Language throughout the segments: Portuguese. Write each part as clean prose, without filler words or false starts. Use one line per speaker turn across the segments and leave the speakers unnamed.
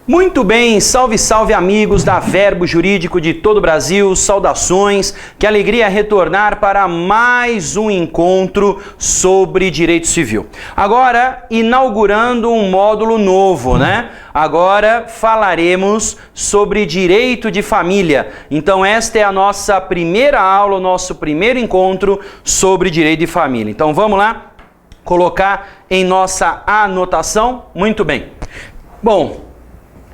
Muito bem, salve, salve amigos da Verbo Jurídico de todo o Brasil, saudações, que alegria retornar para mais um encontro sobre direito civil. Agora, inaugurando um módulo novo, né? Agora falaremos sobre direito de família. Então esta é a nossa primeira aula, o nosso primeiro encontro sobre direito de família. Então vamos lá colocar em nossa anotação? Muito bem. Bom,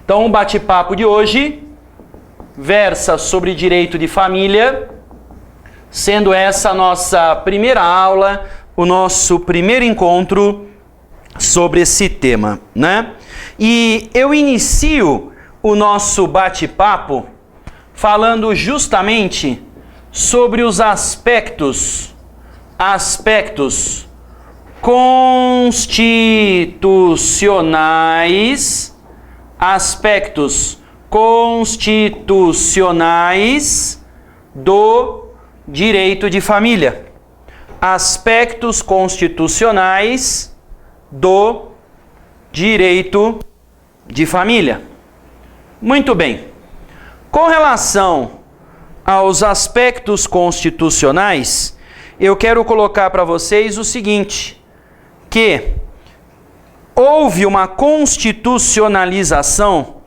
então, o bate-papo de hoje versa sobre direito de família, sendo essa a nossa primeira aula, o nosso primeiro encontro sobre esse tema, né? E eu inicio o nosso bate-papo falando justamente sobre os aspectos constitucionais do direito de família. Aspectos constitucionais do direito de família. Muito bem. Com relação aos aspectos constitucionais, eu quero colocar para vocês o seguinte, que houve uma constitucionalização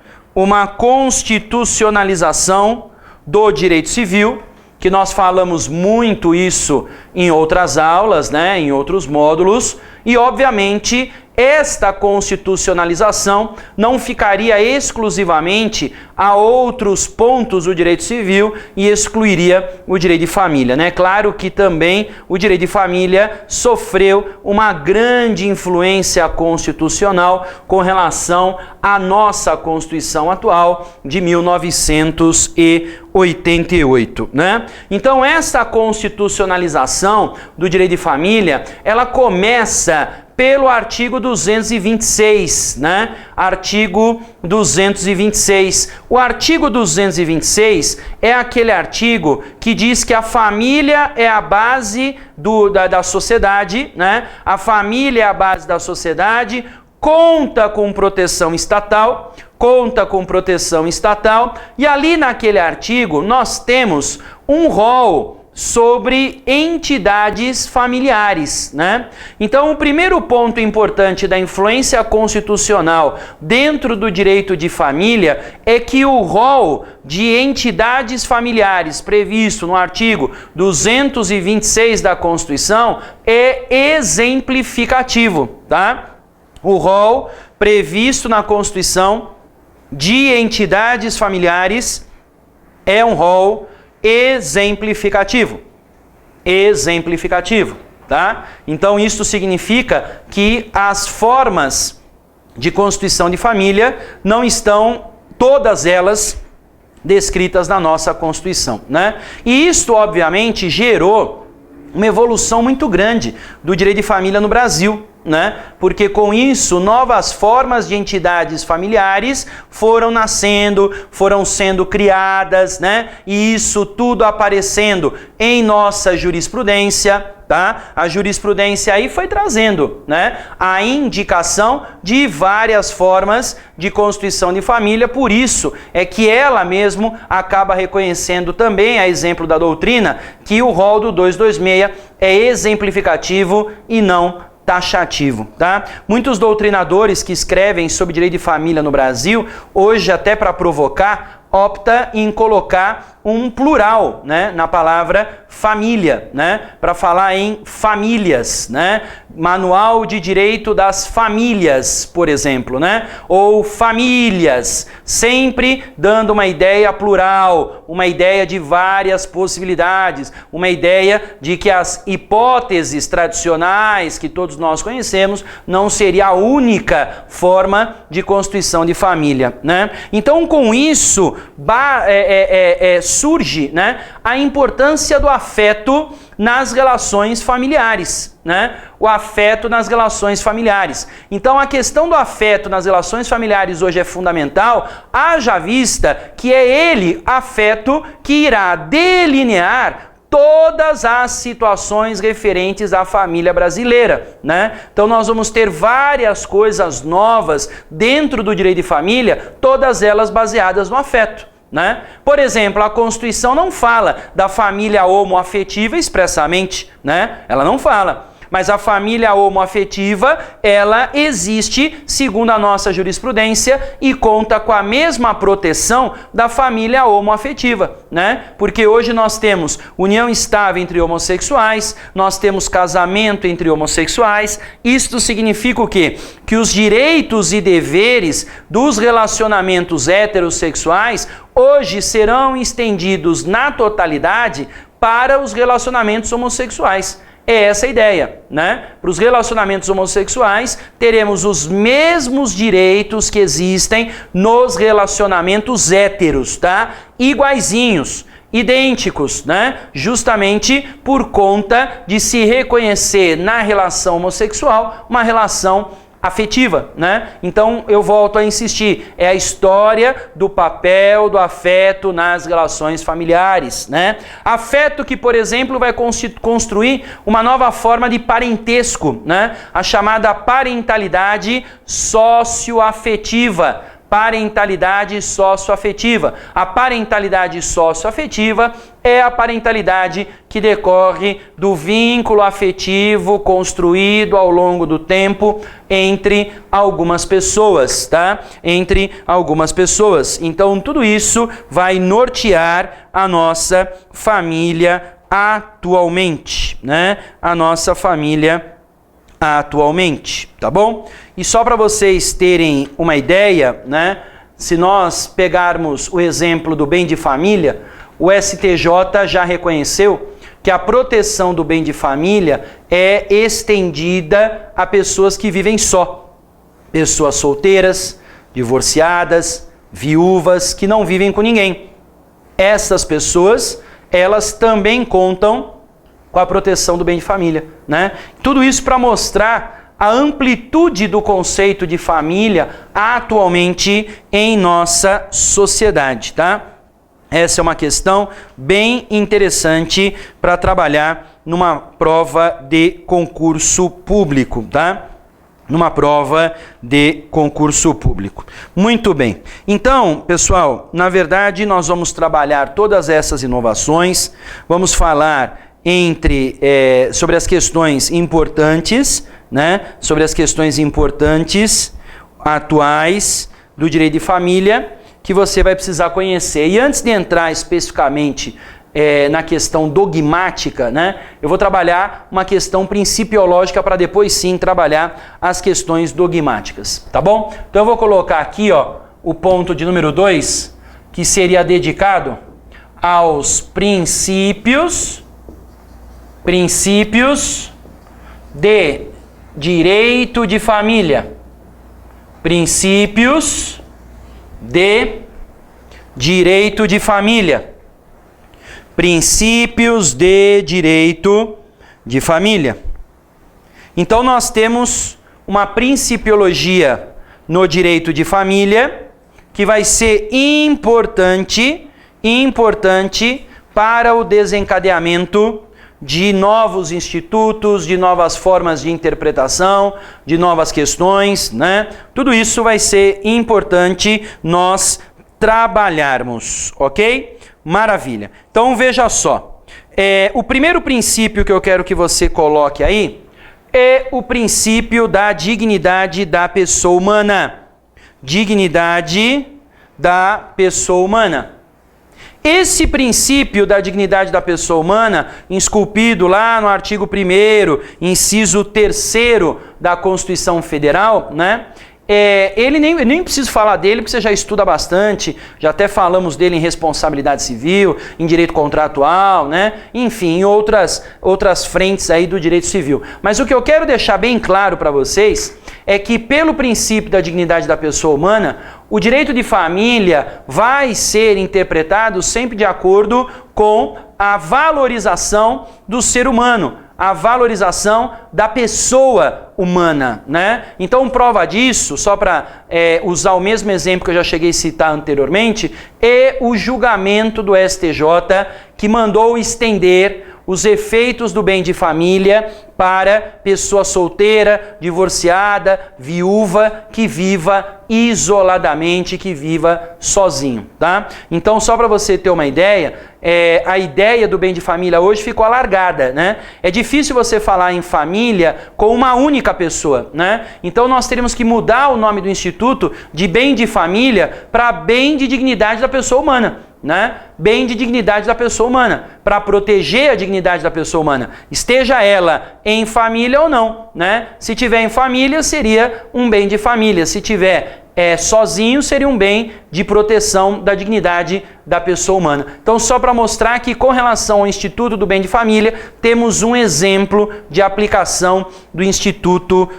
do direito civil, que nós falamos muito isso em outras aulas, né, em outros módulos, e obviamente esta constitucionalização não ficaria exclusivamente a outros pontos do direito civil e excluiria o direito de família, né? Claro que também o direito de família sofreu uma grande influência constitucional com relação à nossa Constituição atual de 1988, né? Então essa constitucionalização do direito de família, ela começa pelo artigo 226, né? Artigo 226. O artigo 226 é aquele artigo que diz que a família é a base da sociedade, né? A família é a base da sociedade, conta com proteção estatal, e ali naquele artigo nós temos um rol sobre entidades familiares, né? Então, o primeiro ponto importante da influência constitucional dentro do direito de família é que o rol de entidades familiares previsto no artigo 226 da Constituição é exemplificativo, tá? O rol previsto na Constituição de entidades familiares é um rol exemplificativo, tá? Então isso significa que as formas de constituição de família não estão todas elas descritas na nossa Constituição, né? E isso obviamente gerou uma evolução muito grande do direito de família no Brasil, né? Porque com isso novas formas de entidades familiares foram nascendo, foram sendo criadas, né? E isso tudo aparecendo em nossa jurisprudência, tá? A jurisprudência aí foi trazendo, né, a indicação de várias formas de constituição de família, por isso é que ela mesmo acaba reconhecendo também, a exemplo da doutrina, que o rol do 226 é exemplificativo e não taxativo, tá? Muitos doutrinadores que escrevem sobre direito de família no Brasil, hoje até para provocar, opta em colocar um plural, né, na palavra família, né, para falar em famílias, né, Manual de Direito das Famílias, por exemplo, né, ou famílias, sempre dando uma ideia plural, uma ideia de várias possibilidades, uma ideia de que as hipóteses tradicionais que todos nós conhecemos não seria a única forma de constituição de família, né? Então, com isso, surge, né, a importância do afeto nas relações familiares, né? O afeto nas relações familiares. Então a questão do afeto nas relações familiares hoje é fundamental, haja vista que é ele, afeto, que irá delinear todas as situações referentes à família brasileira, né? Então nós vamos ter várias coisas novas dentro do direito de família, todas elas baseadas no afeto, né? Por exemplo, a Constituição não fala da família homoafetiva expressamente, né? Ela não fala. Mas a família homoafetiva, ela existe segundo a nossa jurisprudência e conta com a mesma proteção da família homoafetiva, né? Porque hoje nós temos união estável entre homossexuais, nós temos casamento entre homossexuais. Isto significa o quê? Que os direitos e deveres dos relacionamentos heterossexuais hoje serão estendidos na totalidade para os relacionamentos homossexuais. É essa a ideia, né? Para os relacionamentos homossexuais, teremos os mesmos direitos que existem nos relacionamentos héteros, tá? Iguaizinhos, idênticos, né? Justamente por conta de se reconhecer na relação homossexual uma relação afetiva, né? Então eu volto a insistir, é a história do papel do afeto nas relações familiares, né? Afeto que, por exemplo, vai construir uma nova forma de parentesco, né? A chamada parentalidade socioafetiva. Parentalidade socioafetiva. A parentalidade socioafetiva é a parentalidade que decorre do vínculo afetivo construído ao longo do tempo entre algumas pessoas, tá? Entre algumas pessoas. Então, tudo isso vai nortear a nossa família atualmente, né? A nossa família atualmente, tá bom? E só para vocês terem uma ideia, né? Se nós pegarmos o exemplo do bem de família, o STJ já reconheceu que a proteção do bem de família é estendida a pessoas que vivem só. Pessoas solteiras, divorciadas, viúvas, que não vivem com ninguém. Essas pessoas, elas também contam com a proteção do bem de família, né? Tudo isso para mostrar a amplitude do conceito de família atualmente em nossa sociedade, tá? Essa é uma questão bem interessante para trabalhar numa prova de concurso público, tá? Numa prova de concurso público. Muito bem. Então, pessoal, na verdade nós vamos trabalhar todas essas inovações, vamos falar sobre as questões importantes, né? Sobre as questões importantes atuais do direito de família que você vai precisar conhecer. E antes de entrar especificamente na questão dogmática, né? Eu vou trabalhar uma questão principiológica para depois sim trabalhar as questões dogmáticas, tá bom? Então eu vou colocar aqui, ó, o ponto de número 2, que seria dedicado aos princípios de direito de família. Princípios de direito de família. Princípios de direito de família. Então nós temos uma principiologia no direito de família que vai ser importante para o desencadeamento de novos institutos, de novas formas de interpretação, de novas questões, né? Tudo isso vai ser importante nós trabalharmos, ok? Maravilha. Então veja só, o primeiro princípio que eu quero que você coloque aí é o princípio da dignidade da pessoa humana. Dignidade da pessoa humana. Esse princípio da dignidade da pessoa humana, esculpido lá no artigo 1º, inciso 3º da Constituição Federal, né? ele nem preciso falar dele, porque você já estuda bastante, já até falamos dele em responsabilidade civil, em direito contratual, né? Enfim, em outras frentes aí do direito civil. Mas o que eu quero deixar bem claro para vocês é que, pelo princípio da dignidade da pessoa humana, o direito de família vai ser interpretado sempre de acordo com a valorização do ser humano, a valorização da pessoa humana, né? Então, prova disso, só para usar o mesmo exemplo que eu já cheguei a citar anteriormente, é o julgamento do STJ que mandou estender os efeitos do bem de família para pessoa solteira, divorciada, viúva, que viva isoladamente, que viva sozinho, tá? Então, só para você ter uma ideia, a ideia do bem de família hoje ficou alargada, né? É difícil você falar em família com uma única pessoa, né? Então, nós teríamos que mudar o nome do Instituto de bem de família para bem de dignidade da pessoa humana, né? Bem de dignidade da pessoa humana, para proteger a dignidade da pessoa humana, esteja ela em família ou não, né? Se tiver em família, seria um bem de família. Se tiver sozinho, seria um bem de proteção da dignidade da pessoa humana. Então, só para mostrar que, com relação ao Instituto do Bem de Família, temos um exemplo de aplicação do Instituto,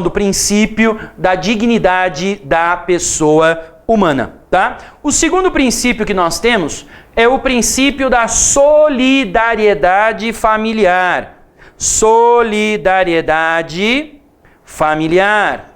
do princípio da dignidade da pessoa humana, tá? O segundo princípio que nós temos é o princípio da solidariedade familiar. Solidariedade familiar.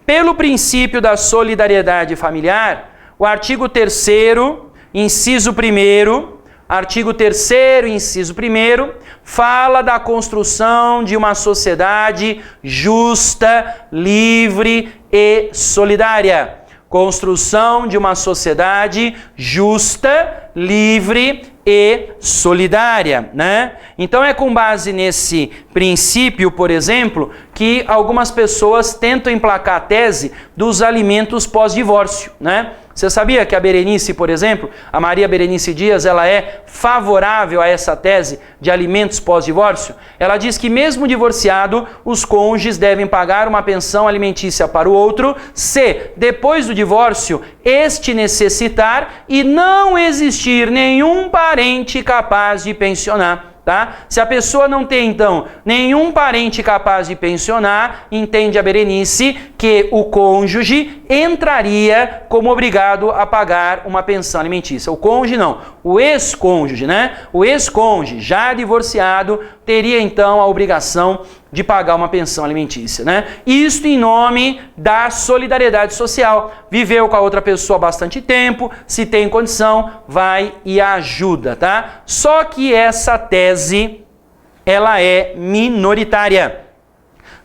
Pelo princípio da solidariedade familiar, o artigo 3º, inciso 1º, artigo 3º, inciso 1º, fala da construção de uma sociedade justa, livre e solidária. Construção de uma sociedade justa, livre e solidária, né? Então é com base nesse princípio, por exemplo, que algumas pessoas tentam emplacar a tese dos alimentos pós-divórcio, né? Você sabia que a Berenice, por exemplo, a Maria Berenice Dias, ela é favorável a essa tese de alimentos pós-divórcio? Ela diz que mesmo divorciado, os cônjuges devem pagar uma pensão alimentícia para o outro se, depois do divórcio, este necessitar e não existir nenhum parente capaz de pensionar. Tá? Se a pessoa não tem, então, nenhum parente capaz de pensionar, entende a Berenice que o cônjuge entraria como obrigado a pagar uma pensão alimentícia. O cônjuge não, o ex-cônjuge, né? O ex-cônjuge, já divorciado, teria, então, a obrigação de pagar uma pensão alimentícia, né? Isto em nome da solidariedade social. Viveu com a outra pessoa há bastante tempo, se tem condição, vai e ajuda, tá? Só que essa tese, ela é minoritária.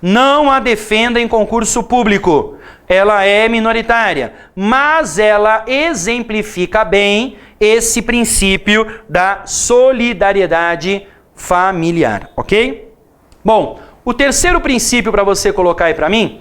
Não a defenda em concurso público. Ela é minoritária, mas ela exemplifica bem esse princípio da solidariedade familiar, ok? Bom, o terceiro princípio para você colocar aí para mim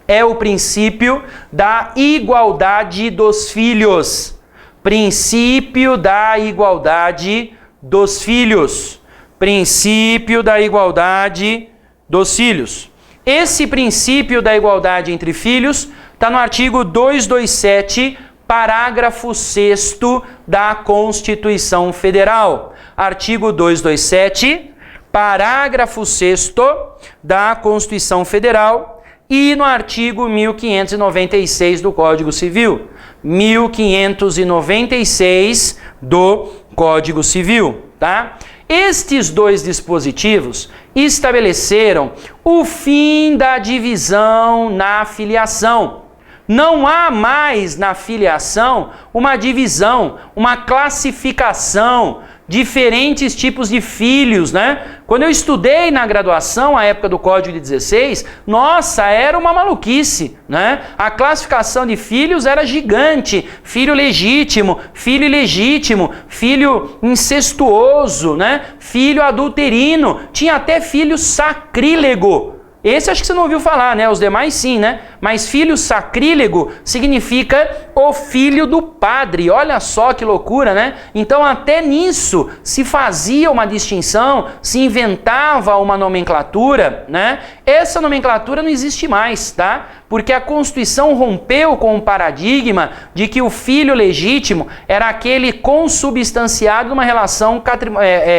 é o princípio da igualdade dos filhos. Princípio da igualdade dos filhos. Princípio da igualdade dos filhos. Esse princípio da igualdade entre filhos está no artigo 227, parágrafo 6º da Constituição Federal. Artigo 227, parágrafo 6º da Constituição Federal e no artigo 1596 do Código Civil. 1596 do Código Civil, tá? Estes dois dispositivos estabeleceram o fim da divisão na filiação. Não há mais na filiação uma divisão, uma classificação, diferentes tipos de filhos, né? Quando eu estudei na graduação, a época do Código de 16, nossa, era uma maluquice, né? A classificação de filhos era gigante. Filho legítimo, filho ilegítimo, filho incestuoso, né? Filho adulterino, tinha até filho sacrílego. Esse acho que você não ouviu falar, né? Os demais sim, né? Mas filho sacrílego significa o filho do padre. Olha só que loucura, né? Então até nisso se fazia uma distinção, se inventava uma nomenclatura, né? Essa nomenclatura não existe mais, tá? Porque a Constituição rompeu com o paradigma de que o filho legítimo era aquele consubstanciado numa relação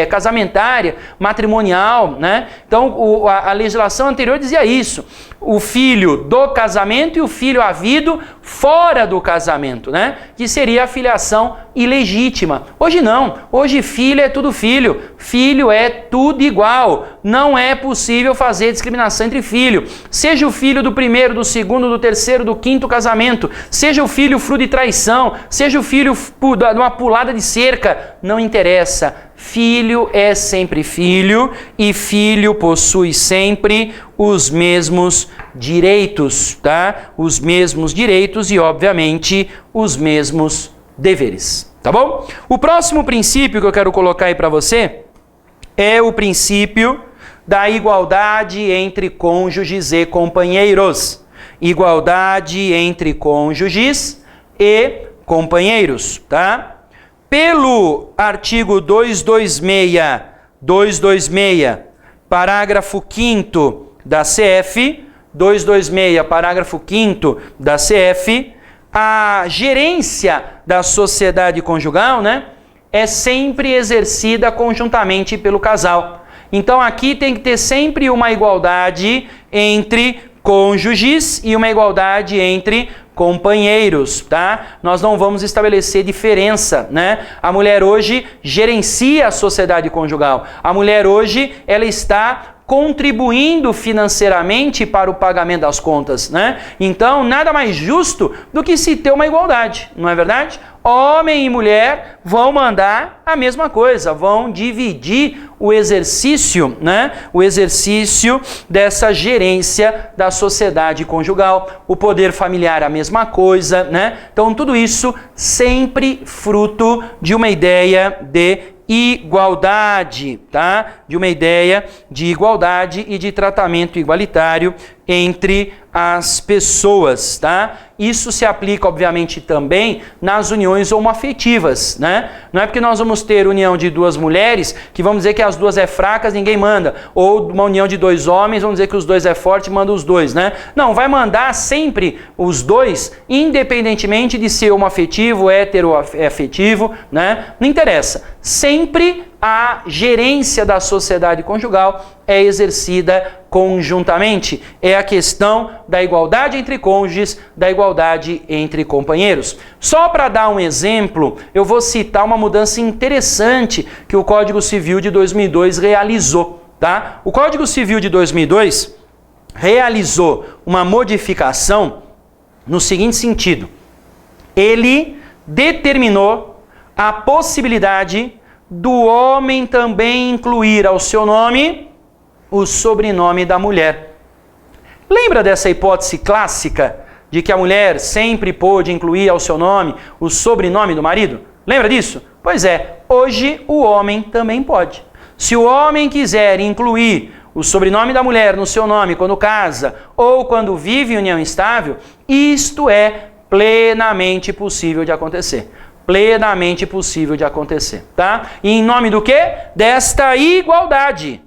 casamentária, matrimonial, né? Então a legislação anterior dizia isso. O filho do casamento e o filho havido fora do casamento, né? Que seria a filiação ilegítima. Hoje não. Hoje filho é tudo filho. Filho é tudo igual. Não é possível fazer discriminação entre filho. Seja o filho do primeiro, do segundo, do terceiro, do quinto casamento. Seja o filho fruto de traição. Seja o filho de uma pulada de cerca. Não interessa. Filho é sempre filho e filho possui sempre os mesmos direitos, tá? Os mesmos direitos e, obviamente, os mesmos deveres, tá bom? O próximo princípio que eu quero colocar aí para você é o princípio da igualdade entre cônjuges e companheiros. Igualdade entre cônjuges e companheiros, tá? Pelo artigo 226, parágrafo 5º da CF, 226, parágrafo 5º da CF, a gerência da sociedade conjugal, né, é sempre exercida conjuntamente pelo casal. Então aqui tem que ter sempre uma igualdade entre cônjuges e uma igualdade entre companheiros, tá? Nós não vamos estabelecer diferença, né? A mulher hoje gerencia a sociedade conjugal. A mulher hoje, ela está contribuindo financeiramente para o pagamento das contas, né? Então, nada mais justo do que se ter uma igualdade, não é verdade? Homem e mulher vão mandar a mesma coisa, vão dividir o exercício, né? O exercício dessa gerência da sociedade conjugal, o poder familiar a mesma coisa, né? Então, tudo isso sempre fruto de uma ideia de igualdade, tá? De uma ideia de igualdade e de tratamento igualitário entre as pessoas, tá? Isso se aplica, obviamente, também nas uniões homoafetivas, né? Não é porque nós vamos ter união de duas mulheres que vamos dizer que as duas é fracas, ninguém manda. Ou uma união de dois homens, vamos dizer que os dois é forte, manda os dois, né? Não, vai mandar sempre os dois, independentemente de ser homoafetivo, heteroafetivo, né? Não interessa. Sempre a gerência da sociedade conjugal é exercida conjuntamente. É a questão da igualdade entre cônjuges, da igualdade entre companheiros. Só para dar um exemplo, eu vou citar uma mudança interessante que o Código Civil de 2002 realizou, tá? O Código Civil de 2002 realizou uma modificação no seguinte sentido. Ele determinou a possibilidade do homem também incluir ao seu nome o sobrenome da mulher. Lembra dessa hipótese clássica de que a mulher sempre pôde incluir ao seu nome o sobrenome do marido? Lembra disso? Pois é, hoje o homem também pode. Se o homem quiser incluir o sobrenome da mulher no seu nome quando casa ou quando vive em união estável, isto é plenamente possível de acontecer. Plenamente possível de acontecer, tá? E em nome do quê? Desta igualdade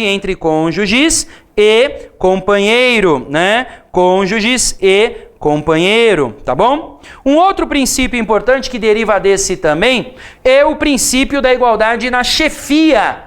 entre cônjuges e companheiro, né? Cônjuges e companheiro, tá bom? Um outro princípio importante que deriva desse também é o princípio da igualdade na chefia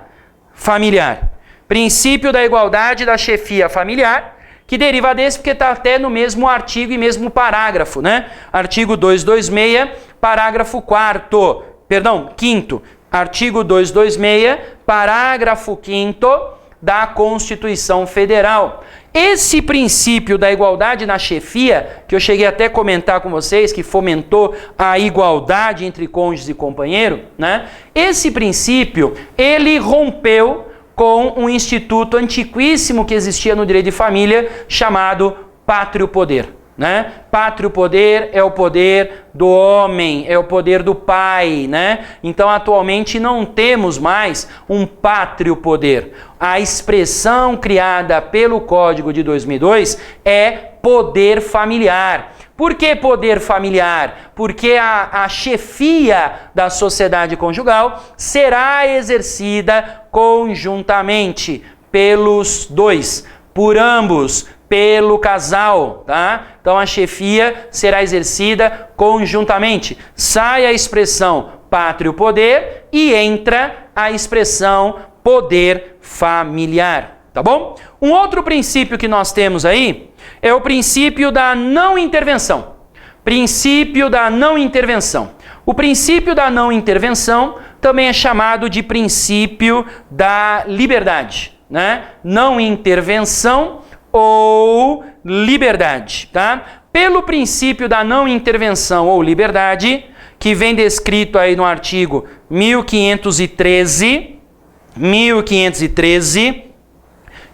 familiar. Princípio da igualdade da chefia familiar, que deriva desse porque está até no mesmo artigo e mesmo parágrafo, né? Artigo 226, parágrafo 5º. Artigo 226, parágrafo 5º da Constituição Federal. Esse princípio da igualdade na chefia, que eu cheguei até a comentar com vocês, que fomentou a igualdade entre cônjuges e companheiro, né? Esse princípio, ele rompeu com um instituto antiquíssimo que existia no direito de família chamado pátrio poder, né? Pátrio poder é o poder do homem, é o poder do pai, né? Então, atualmente não temos mais um pátrio poder. A expressão criada pelo Código de 2002 é poder familiar. Por que poder familiar? Porque a chefia da sociedade conjugal será exercida conjuntamente pelos dois, por ambos, pelo casal, tá? Então a chefia será exercida conjuntamente. Sai a expressão pátrio poder e entra a expressão poder familiar, tá bom? Um outro princípio que nós temos aí é o princípio da não intervenção. Princípio da não intervenção. O princípio da não intervenção também é chamado de princípio da liberdade, né? Não intervenção ou liberdade, tá? Pelo princípio da não intervenção ou liberdade, que vem descrito aí no artigo 1513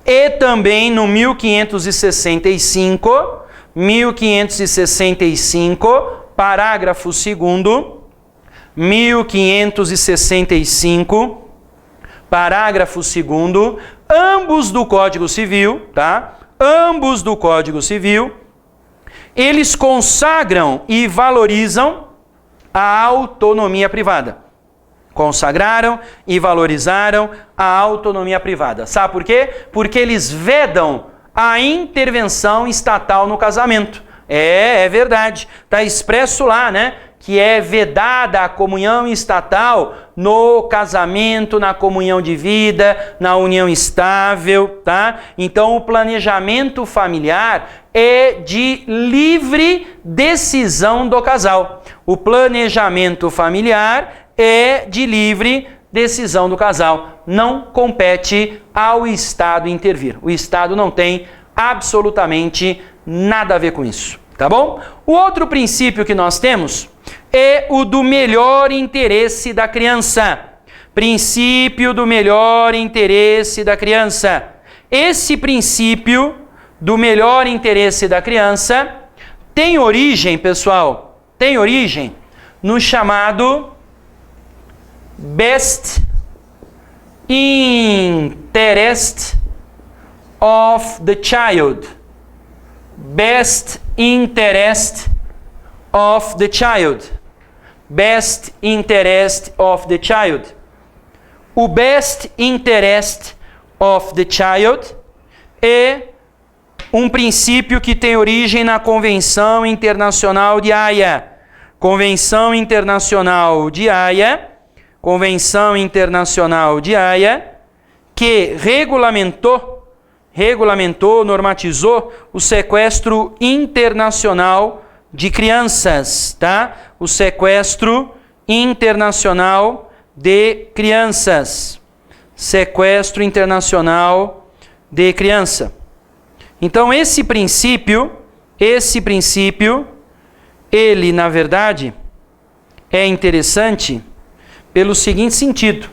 e também no 1565, parágrafo 2º, 1565, parágrafo 2º, ambos do Código Civil, tá? Ambos do Código Civil, eles consagram e valorizam a autonomia privada. Consagraram e valorizaram a autonomia privada. Sabe por quê? Porque eles vedam a intervenção estatal no casamento. É verdade. Está expresso lá, né? Que é vedada a comunhão estatal no casamento, na comunhão de vida, na união estável, tá? Então o planejamento familiar é de livre decisão do casal. O planejamento familiar é de livre decisão do casal. Não compete ao Estado intervir. O Estado não tem absolutamente nada a ver com isso, tá bom? O outro princípio que nós temos é o do melhor interesse da criança. Princípio do melhor interesse da criança. Esse princípio do melhor interesse da criança tem origem, pessoal, tem origem no chamado best interest of the child. Best interest of the child. Best interest of the child. O best interest of the child é um princípio que tem origem na Convenção Internacional de Haia. Convenção Internacional de Haia. Convenção Internacional de Haia, que regulamentou, normatizou o sequestro internacional de crianças, tá? O sequestro internacional de crianças. Sequestro internacional de criança. Então esse princípio, ele na verdade é interessante pelo seguinte sentido.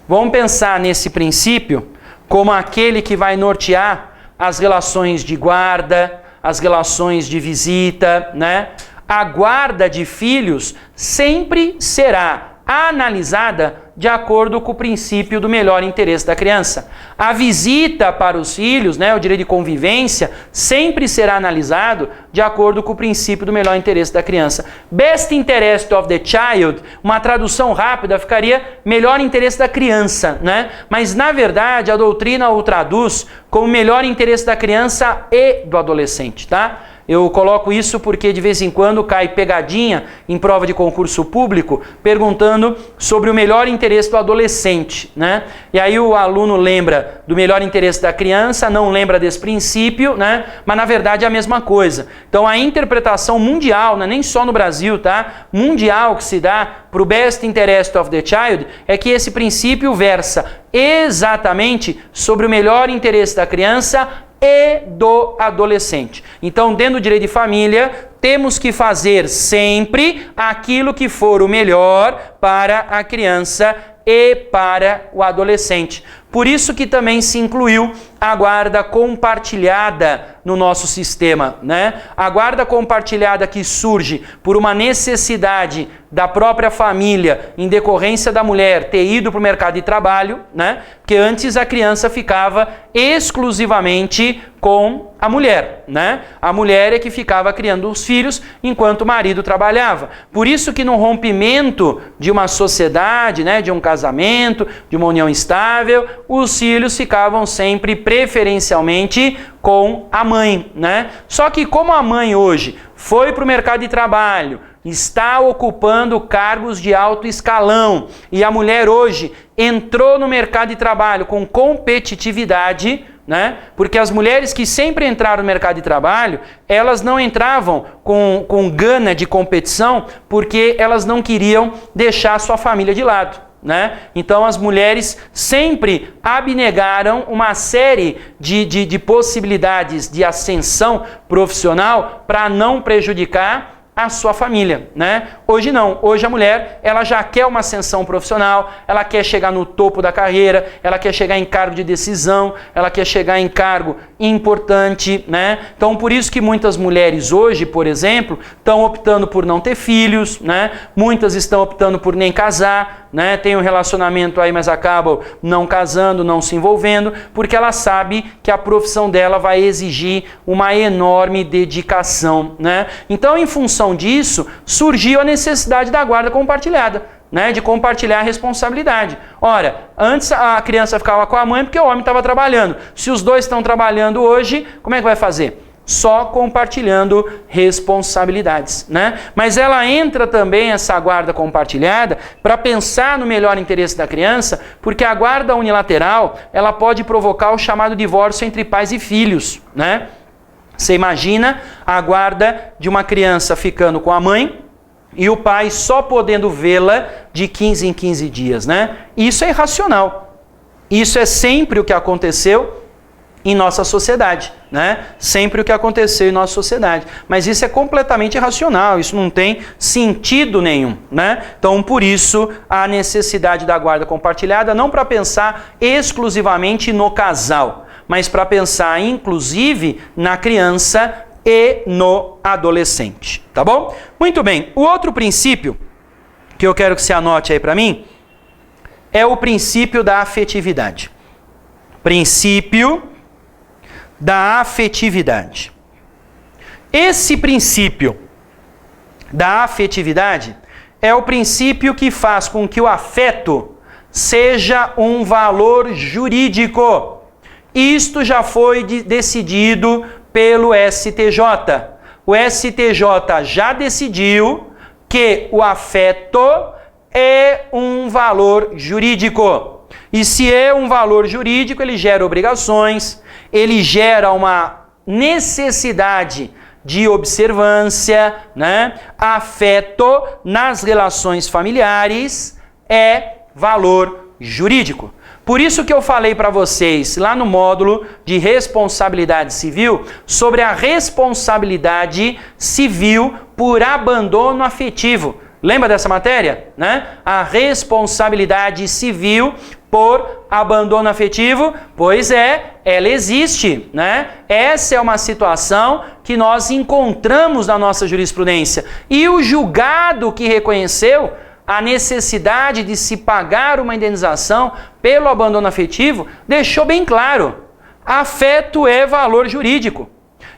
Vamos pensar nesse princípio como aquele que vai nortear as relações de guarda, as relações de visita, né? A guarda de filhos sempre será analisada de acordo com o princípio do melhor interesse da criança. A visita para os filhos, né, o direito de convivência, sempre será analisado de acordo com o princípio do melhor interesse da criança. Best interest of the child, uma tradução rápida ficaria melhor interesse da criança, né? Mas na verdade a doutrina o traduz como melhor interesse da criança e do adolescente, tá? Eu coloco isso porque de vez em quando cai pegadinha em prova de concurso público perguntando sobre o melhor interesse do adolescente, né? E aí o aluno lembra do melhor interesse da criança, não lembra desse princípio, né? Mas na verdade é a mesma coisa. Então a interpretação mundial, não é nem só no Brasil, tá? Mundial que se dá para o best interest of the child é que esse princípio versa exatamente sobre o melhor interesse da criança e do adolescente. Então, dentro do direito de família, temos que fazer sempre aquilo que for o melhor para a criança e para o adolescente. Por isso que também se incluiu a guarda compartilhada no nosso sistema, né? A guarda compartilhada que surge por uma necessidade da própria família, em decorrência da mulher ter ido para o mercado de trabalho, né? Porque antes a criança ficava exclusivamente com a mulher, né? A mulher é que ficava criando os filhos enquanto o marido trabalhava. Por isso que no rompimento de uma sociedade, né, de um casamento, de uma união estável, os filhos ficavam sempre preferencialmente com a mãe, né? Só que como a mãe hoje foi para o mercado de trabalho, está ocupando cargos de alto escalão e a mulher hoje entrou no mercado de trabalho com competitividade, né? Porque as mulheres que sempre entraram no mercado de trabalho, elas não entravam com gana de competição porque elas não queriam deixar a sua família de lado, né? Então as mulheres sempre abnegaram uma série de possibilidades de ascensão profissional para não prejudicar a sua família, né? Hoje não, hoje a mulher, ela já quer uma ascensão profissional, ela quer chegar no topo da carreira, ela quer chegar em cargo de decisão, ela quer chegar em cargo importante, né? Então por isso que muitas mulheres hoje, por exemplo, estão optando por não ter filhos, né? Muitas estão optando por nem casar, né? Tem um relacionamento aí, mas acabam não casando, não se envolvendo, porque ela sabe que a profissão dela vai exigir uma enorme dedicação, né? Então, em função disso, surgiu a necessidade da guarda compartilhada, né? De compartilhar a responsabilidade. Ora, antes a criança ficava com a mãe porque o homem estava trabalhando. Se os dois estão trabalhando hoje, como é que vai fazer? Só compartilhando responsabilidades, né? Mas ela entra também, essa guarda compartilhada, para pensar no melhor interesse da criança, porque a guarda unilateral, ela pode provocar o chamado divórcio entre pais e filhos, né? Você imagina a guarda de uma criança ficando com a mãe e o pai só podendo vê-la de 15 em 15 dias, né? Isso é irracional. Isso é sempre o que aconteceu em nossa sociedade, né? Sempre o que aconteceu em nossa sociedade. Mas isso é completamente irracional, isso não tem sentido nenhum, né? Então, por isso, a necessidade da guarda compartilhada, não para pensar exclusivamente no casal, mas para pensar, inclusive, na criança e no adolescente, tá bom? Muito bem, o outro princípio que eu quero que você anote aí para mim é o princípio da afetividade. Princípio da afetividade. Esse princípio da afetividade é o princípio que faz com que o afeto seja um valor jurídico. Isto já foi decidido pelo STJ. O STJ já decidiu que o afeto é um valor jurídico. E se é um valor jurídico, ele gera obrigações, ele gera uma necessidade de observância, né? Afeto nas relações familiares é valor jurídico. Por isso que eu falei para vocês lá no módulo de responsabilidade civil sobre a responsabilidade civil por abandono afetivo. Lembra dessa matéria, né? A responsabilidade civil por abandono afetivo, pois é, ela existe, né? Essa é uma situação que nós encontramos na nossa jurisprudência. E o julgado que reconheceu a necessidade de se pagar uma indenização pelo abandono afetivo deixou bem claro: afeto é valor jurídico.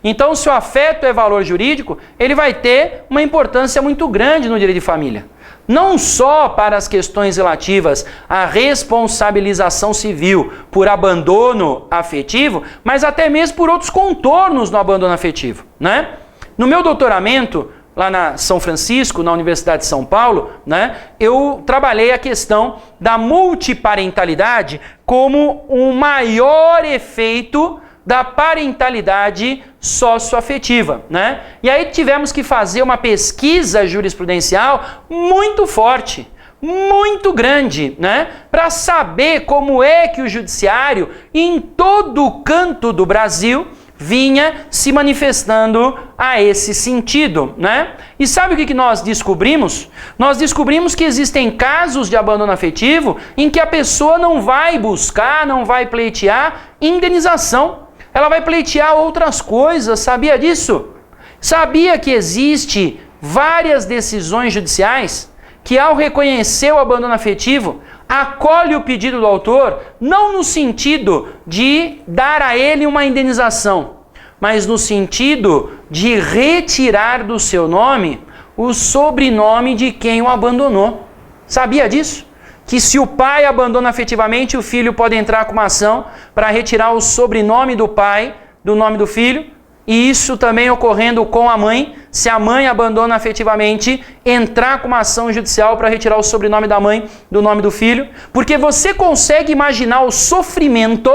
Então, se o afeto é valor jurídico, ele vai ter uma importância muito grande no direito de família. Não só para as questões relativas à responsabilização civil por abandono afetivo, mas até mesmo por outros contornos no abandono afetivo, né? No meu doutoramento, lá na São Francisco, na Universidade de São Paulo, né, eu trabalhei a questão da multiparentalidade como um maior efeito da parentalidade socioafetiva, né? E aí tivemos que fazer uma pesquisa jurisprudencial muito forte, muito grande, né? Para saber como é que o judiciário, em todo canto do Brasil, vinha se manifestando a esse sentido, né? E sabe o que nós descobrimos? Nós descobrimos que existem casos de abandono afetivo em que a pessoa não vai buscar, não vai pleitear indenização. Ela vai pleitear outras coisas, sabia disso? Sabia que existe várias decisões judiciais que, ao reconhecer o abandono afetivo, acolhe o pedido do autor, não no sentido de dar a ele uma indenização, mas no sentido de retirar do seu nome o sobrenome de quem o abandonou. Sabia disso? Que se o pai abandona afetivamente, o filho pode entrar com uma ação para retirar o sobrenome do pai do nome do filho, e isso também ocorrendo com a mãe, se a mãe abandona afetivamente, entrar com uma ação judicial para retirar o sobrenome da mãe do nome do filho, porque você consegue imaginar o sofrimento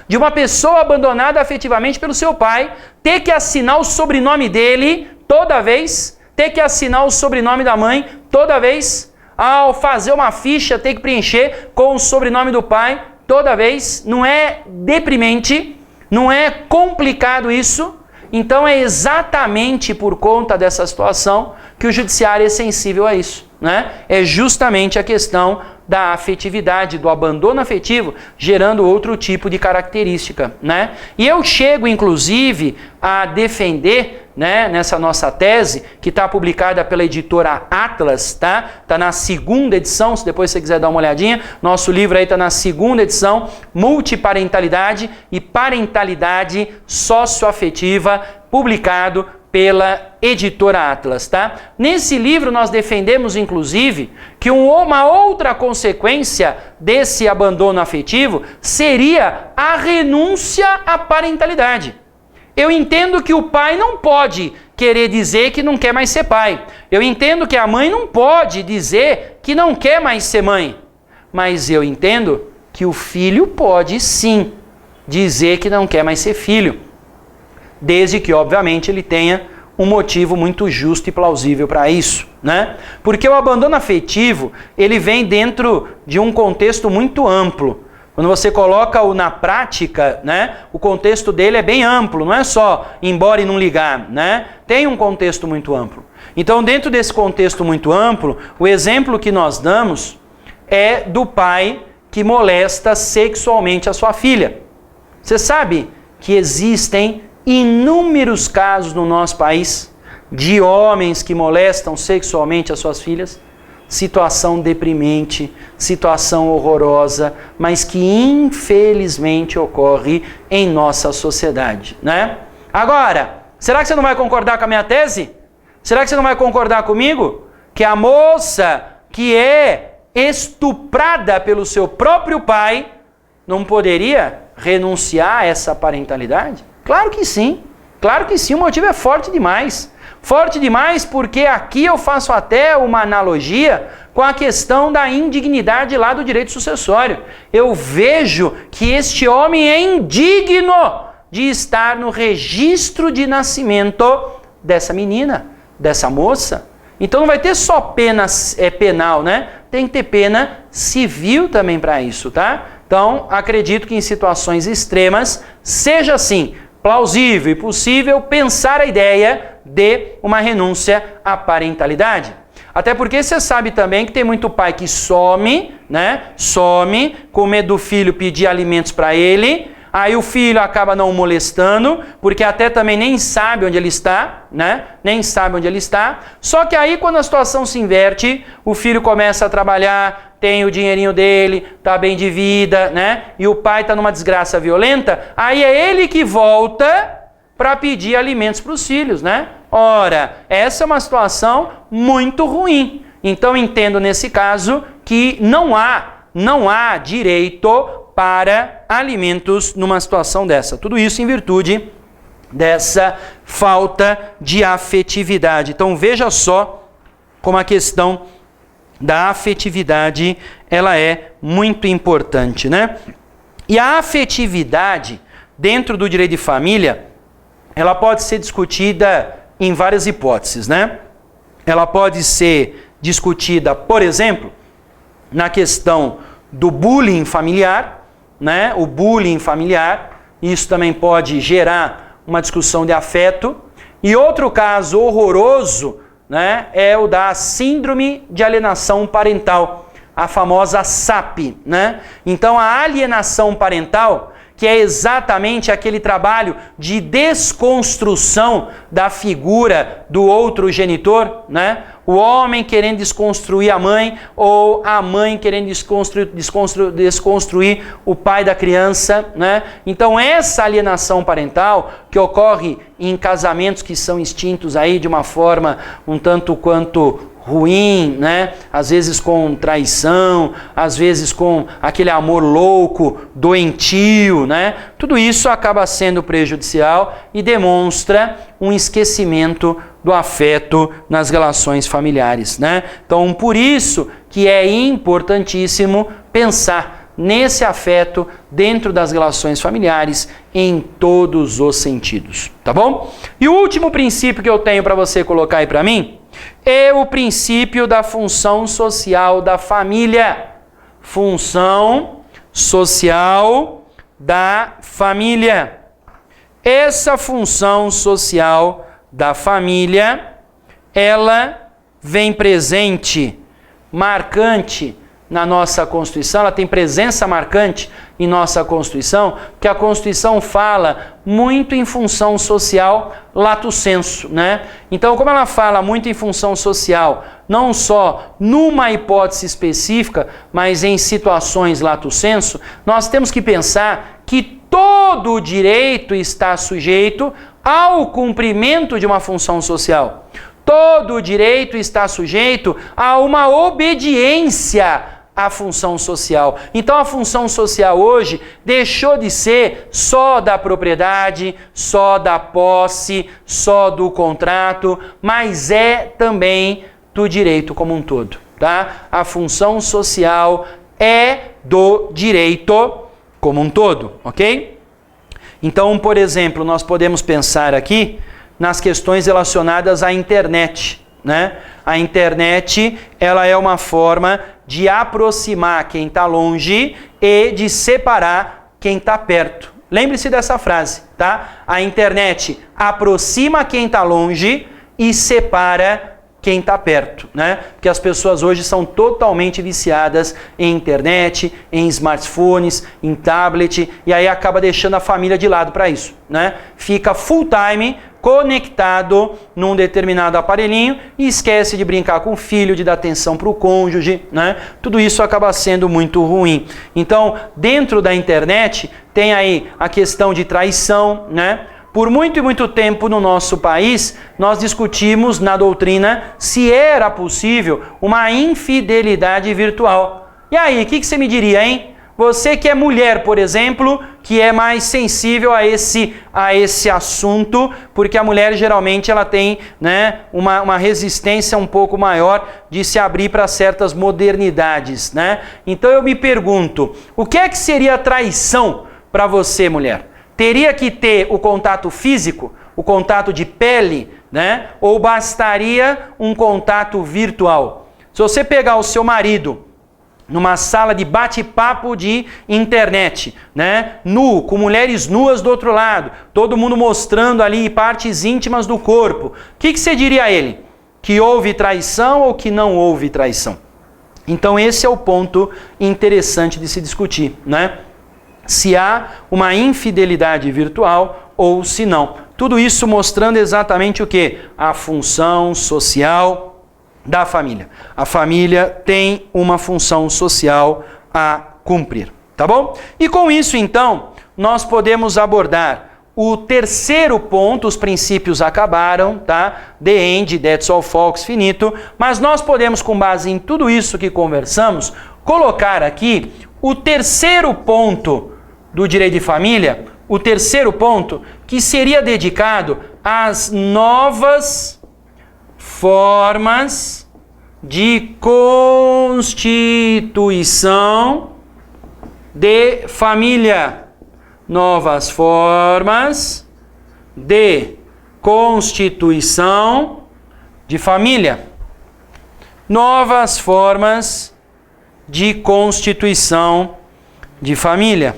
de uma pessoa abandonada afetivamente pelo seu pai, ter que assinar o sobrenome dele toda vez, ter que assinar o sobrenome da mãe toda vez, ao fazer uma ficha ter que preencher com o sobrenome do pai toda vez. Não é deprimente? Não é complicado isso? Então é exatamente por conta dessa situação que o judiciário é sensível a isso, né? É justamente a questão da afetividade, do abandono afetivo, gerando outro tipo de característica, né? E eu chego, inclusive, a defender, né, nessa nossa tese, que está publicada pela editora Atlas, tá? Está na 2ª edição, se depois você quiser dar uma olhadinha, nosso livro aí está na 2ª edição, Multiparentalidade e Parentalidade Socioafetiva, publicado pela editora Atlas, tá? Nesse livro nós defendemos, inclusive, que uma outra consequência desse abandono afetivo seria a renúncia à parentalidade. Eu entendo que o pai não pode querer dizer que não quer mais ser pai. Eu entendo que a mãe não pode dizer que não quer mais ser mãe. Mas eu entendo que o filho pode sim dizer que não quer mais ser filho. Desde que, obviamente, ele tenha um motivo muito justo e plausível para isso, né? Porque o abandono afetivo, ele vem dentro de um contexto muito amplo. Quando você coloca-o na prática, né, o contexto dele é bem amplo, não é só embora e não ligar, né? Tem um contexto muito amplo. Então, dentro desse contexto muito amplo, o exemplo que nós damos é do pai que molesta sexualmente a sua filha. Você sabe que existem inúmeros casos no nosso país de homens que molestam sexualmente as suas filhas? Situação deprimente, situação horrorosa, mas que infelizmente ocorre em nossa sociedade, né? Agora, será que você não vai concordar com a minha tese? Será que você não vai concordar comigo? Que a moça que é estuprada pelo seu próprio pai não poderia renunciar a essa parentalidade? Claro que sim, o motivo é forte demais. Forte demais porque aqui eu faço até uma analogia com a questão da indignidade lá do direito sucessório. Eu vejo que este homem é indigno de estar no registro de nascimento dessa menina, dessa moça. Então não vai ter só pena penal, né? Tem que ter pena civil também para isso, tá? Então acredito que em situações extremas seja assim, plausível e possível pensar a ideia de uma renúncia à parentalidade. Até porque você sabe também que tem muito pai que some, né? Some, com medo do filho pedir alimentos para ele, aí o filho acaba não o molestando, porque até também nem sabe onde ele está, né? Nem sabe onde ele está. Só que aí quando a situação se inverte, o filho começa a trabalhar, tem o dinheirinho dele, tá bem de vida, né? E o pai tá numa desgraça violenta, aí é ele que volta para pedir alimentos para os filhos, né? Ora, essa é uma situação muito ruim. Então entendo nesse caso que não há direito para alimentos numa situação dessa. Tudo isso em virtude dessa falta de afetividade. Então veja só como a questão da afetividade, ela é muito importante, né? E a afetividade dentro do direito de família, ela pode ser discutida em várias hipóteses, né? Ela pode ser discutida, por exemplo, na questão do bullying familiar, né? O bullying familiar, isso também pode gerar uma discussão de afeto. E outro caso horroroso, né, é o da síndrome de alienação parental, a famosa SAP, né? Então a alienação parental, que é exatamente aquele trabalho de desconstrução da figura do outro genitor, né? O homem querendo desconstruir a mãe ou a mãe querendo desconstruir o pai da criança, né? Então essa alienação parental que ocorre em casamentos que são extintos aí de uma forma um tanto quanto ruim, né? Às vezes com traição, às vezes com aquele amor louco, doentio, né? Tudo isso acaba sendo prejudicial e demonstra um esquecimento do afeto nas relações familiares, né? Então, por isso que é importantíssimo pensar nesse afeto dentro das relações familiares em todos os sentidos, tá bom? E o último princípio que eu tenho para você colocar aí para mim é o princípio da função social da família. Função social da família. Essa função social da família, ela vem presente, marcante na nossa Constituição, ela tem presença marcante em nossa Constituição, que a Constituição fala muito em função social lato sensu, né? Então, como ela fala muito em função social, não só numa hipótese específica, mas em situações lato sensu, nós temos que pensar que todo o direito está sujeito ao cumprimento de uma função social. Todo o direito está sujeito a uma obediência à função social. Então a função social hoje deixou de ser só da propriedade, só da posse, só do contrato, mas é também do direito como um todo, tá? A função social é do direito como um todo, ok? Então, por exemplo, nós podemos pensar aqui nas questões relacionadas à internet, né? A internet, ela é uma forma de aproximar quem está longe e de separar quem está perto. Lembre-se dessa frase, tá? A internet aproxima quem está longe e separa quem está perto, né? Porque as pessoas hoje são totalmente viciadas em internet, em smartphones, em tablet, e aí acaba deixando a família de lado para isso, né? Fica full time conectado num determinado aparelhinho e esquece de brincar com o filho, de dar atenção para o cônjuge, né? Tudo isso acaba sendo muito ruim. Então, dentro da internet, tem aí a questão de traição, né? Por muito e muito tempo no nosso país, nós discutimos na doutrina se era possível uma infidelidade virtual. E aí, o que você me diria, hein? Você que é mulher, por exemplo, que é mais sensível a esse assunto, porque a mulher geralmente ela tem, né, uma resistência um pouco maior de se abrir para certas modernidades, né? Então eu me pergunto, o que é que seria traição para você, mulher? Teria que ter o contato físico, o contato de pele, né? Ou bastaria um contato virtual? Se você pegar o seu marido numa sala de bate-papo de internet, né? Nu, com mulheres nuas do outro lado, todo mundo mostrando ali partes íntimas do corpo, o que você diria a ele? Que houve traição ou que não houve traição? Então esse é o ponto interessante de se discutir, né? Se há uma infidelidade virtual ou se não. Tudo isso mostrando exatamente o que? A função social da família. A família tem uma função social a cumprir, tá bom? E com isso, então, nós podemos abordar o terceiro ponto. Os princípios acabaram, tá? The end, that's all folks, finito. Mas nós podemos, com base em tudo isso que conversamos, colocar aqui o terceiro ponto do direito de família, o terceiro ponto, que seria dedicado às novas formas de constituição de família. Novas formas de constituição de família. Novas formas de constituição de família.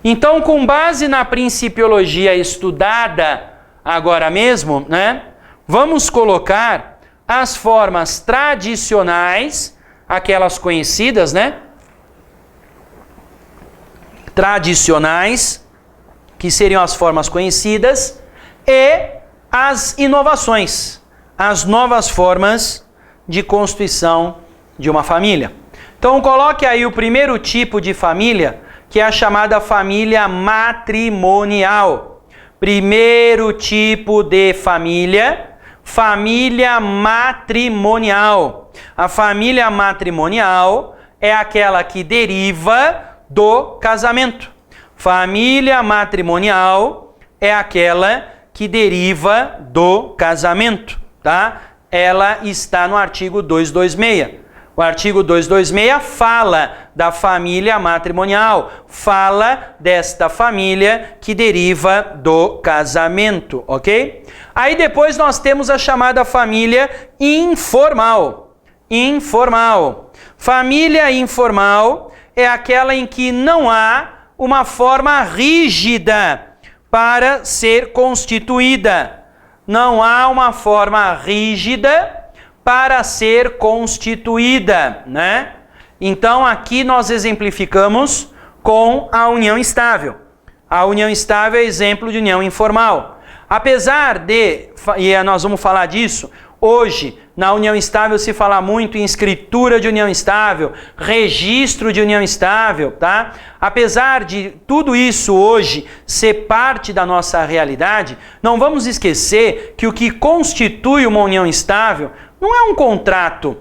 Então, com base na principiologia estudada agora mesmo, né, vamos colocar as formas tradicionais, aquelas conhecidas, né? Tradicionais, que seriam as formas conhecidas, e as inovações, as novas formas de constituição de uma família. Então, coloque aí o primeiro tipo de família, que é a chamada família matrimonial. Primeiro tipo de família, família matrimonial. A família matrimonial é aquela que deriva do casamento. Família matrimonial é aquela que deriva do casamento, tá? Ela está no artigo 226. O artigo 226 fala da família matrimonial, fala desta família que deriva do casamento, ok? Aí depois nós temos a chamada família informal. Informal. Família informal é aquela em que não há uma forma rígida para ser constituída. Não há uma forma rígida para ser constituída, né? Então aqui nós exemplificamos com a união estável. A união estável é exemplo de união informal. Apesar de, e nós vamos falar disso, hoje na união estável se fala muito em escritura de união estável, registro de união estável, tá? Apesar de tudo isso hoje ser parte da nossa realidade, não vamos esquecer que o que constitui uma união estável não é um contrato,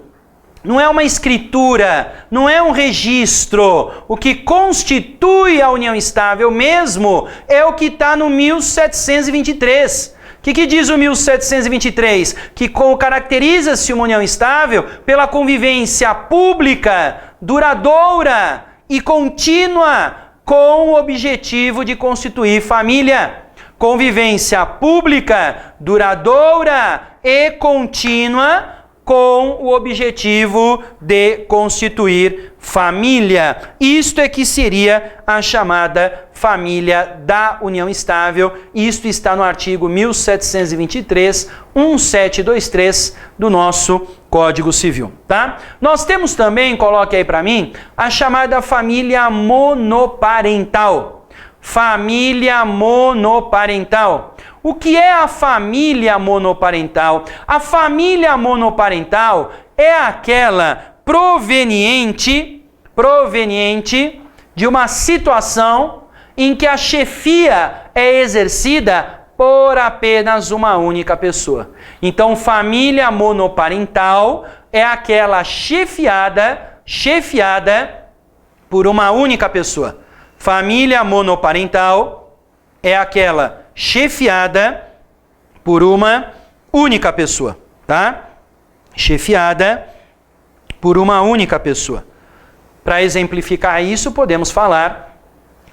não é uma escritura, não é um registro. O que constitui a união estável mesmo é o que está no 1723. O que diz o 1723? Que caracteriza-se uma união estável pela convivência pública, duradoura e contínua com o objetivo de constituir família. Convivência pública, duradoura e contínua com o objetivo de constituir família. Isto é que seria a chamada família da união estável. Isto está no artigo 1723, 1723 do nosso Código Civil, tá? Nós temos também, coloque aí para mim, a chamada família monoparental. Família monoparental. O que é a família monoparental? A família monoparental é aquela proveniente de uma situação em que a chefia é exercida por apenas uma única pessoa. Então, família monoparental é aquela chefiada por uma única pessoa. Família monoparental é aquela chefiada por uma única pessoa, tá? Chefiada por uma única pessoa. Para exemplificar isso, podemos falar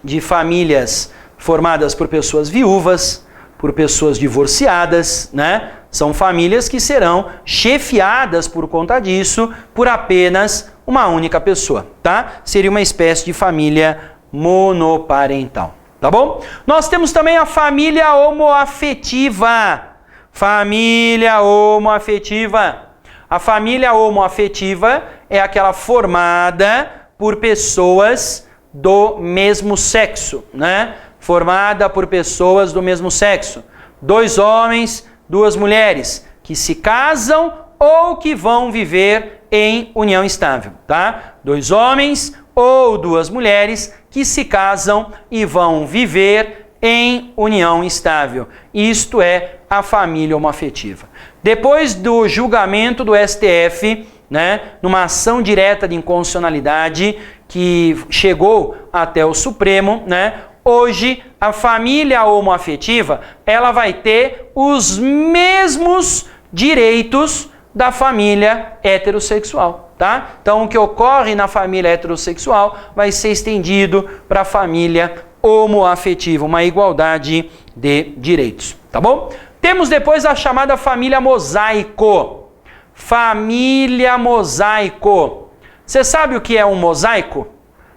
de famílias formadas por pessoas viúvas, por pessoas divorciadas, né? São famílias que serão chefiadas por conta disso por apenas uma única pessoa, tá? Seria uma espécie de família monoparental, tá bom? Nós temos também a família homoafetiva. Família homoafetiva. A família homoafetiva é aquela formada por pessoas do mesmo sexo, né? Formada por pessoas do mesmo sexo. 2 homens, 2 mulheres que se casam ou que vão viver em união estável, tá? 2 homens ou 2 mulheres que se casam e vão viver em união estável. Isto é a família homoafetiva. Depois do julgamento do STF, né, numa ação direta de inconstitucionalidade que chegou até o Supremo, né, hoje a família homoafetiva ela vai ter os mesmos direitos da família heterossexual, tá? Então o que ocorre na família heterossexual vai ser estendido para a família homoafetiva, uma igualdade de direitos, tá bom? Temos depois a chamada família mosaico. Família mosaico. Você sabe o que é um mosaico? O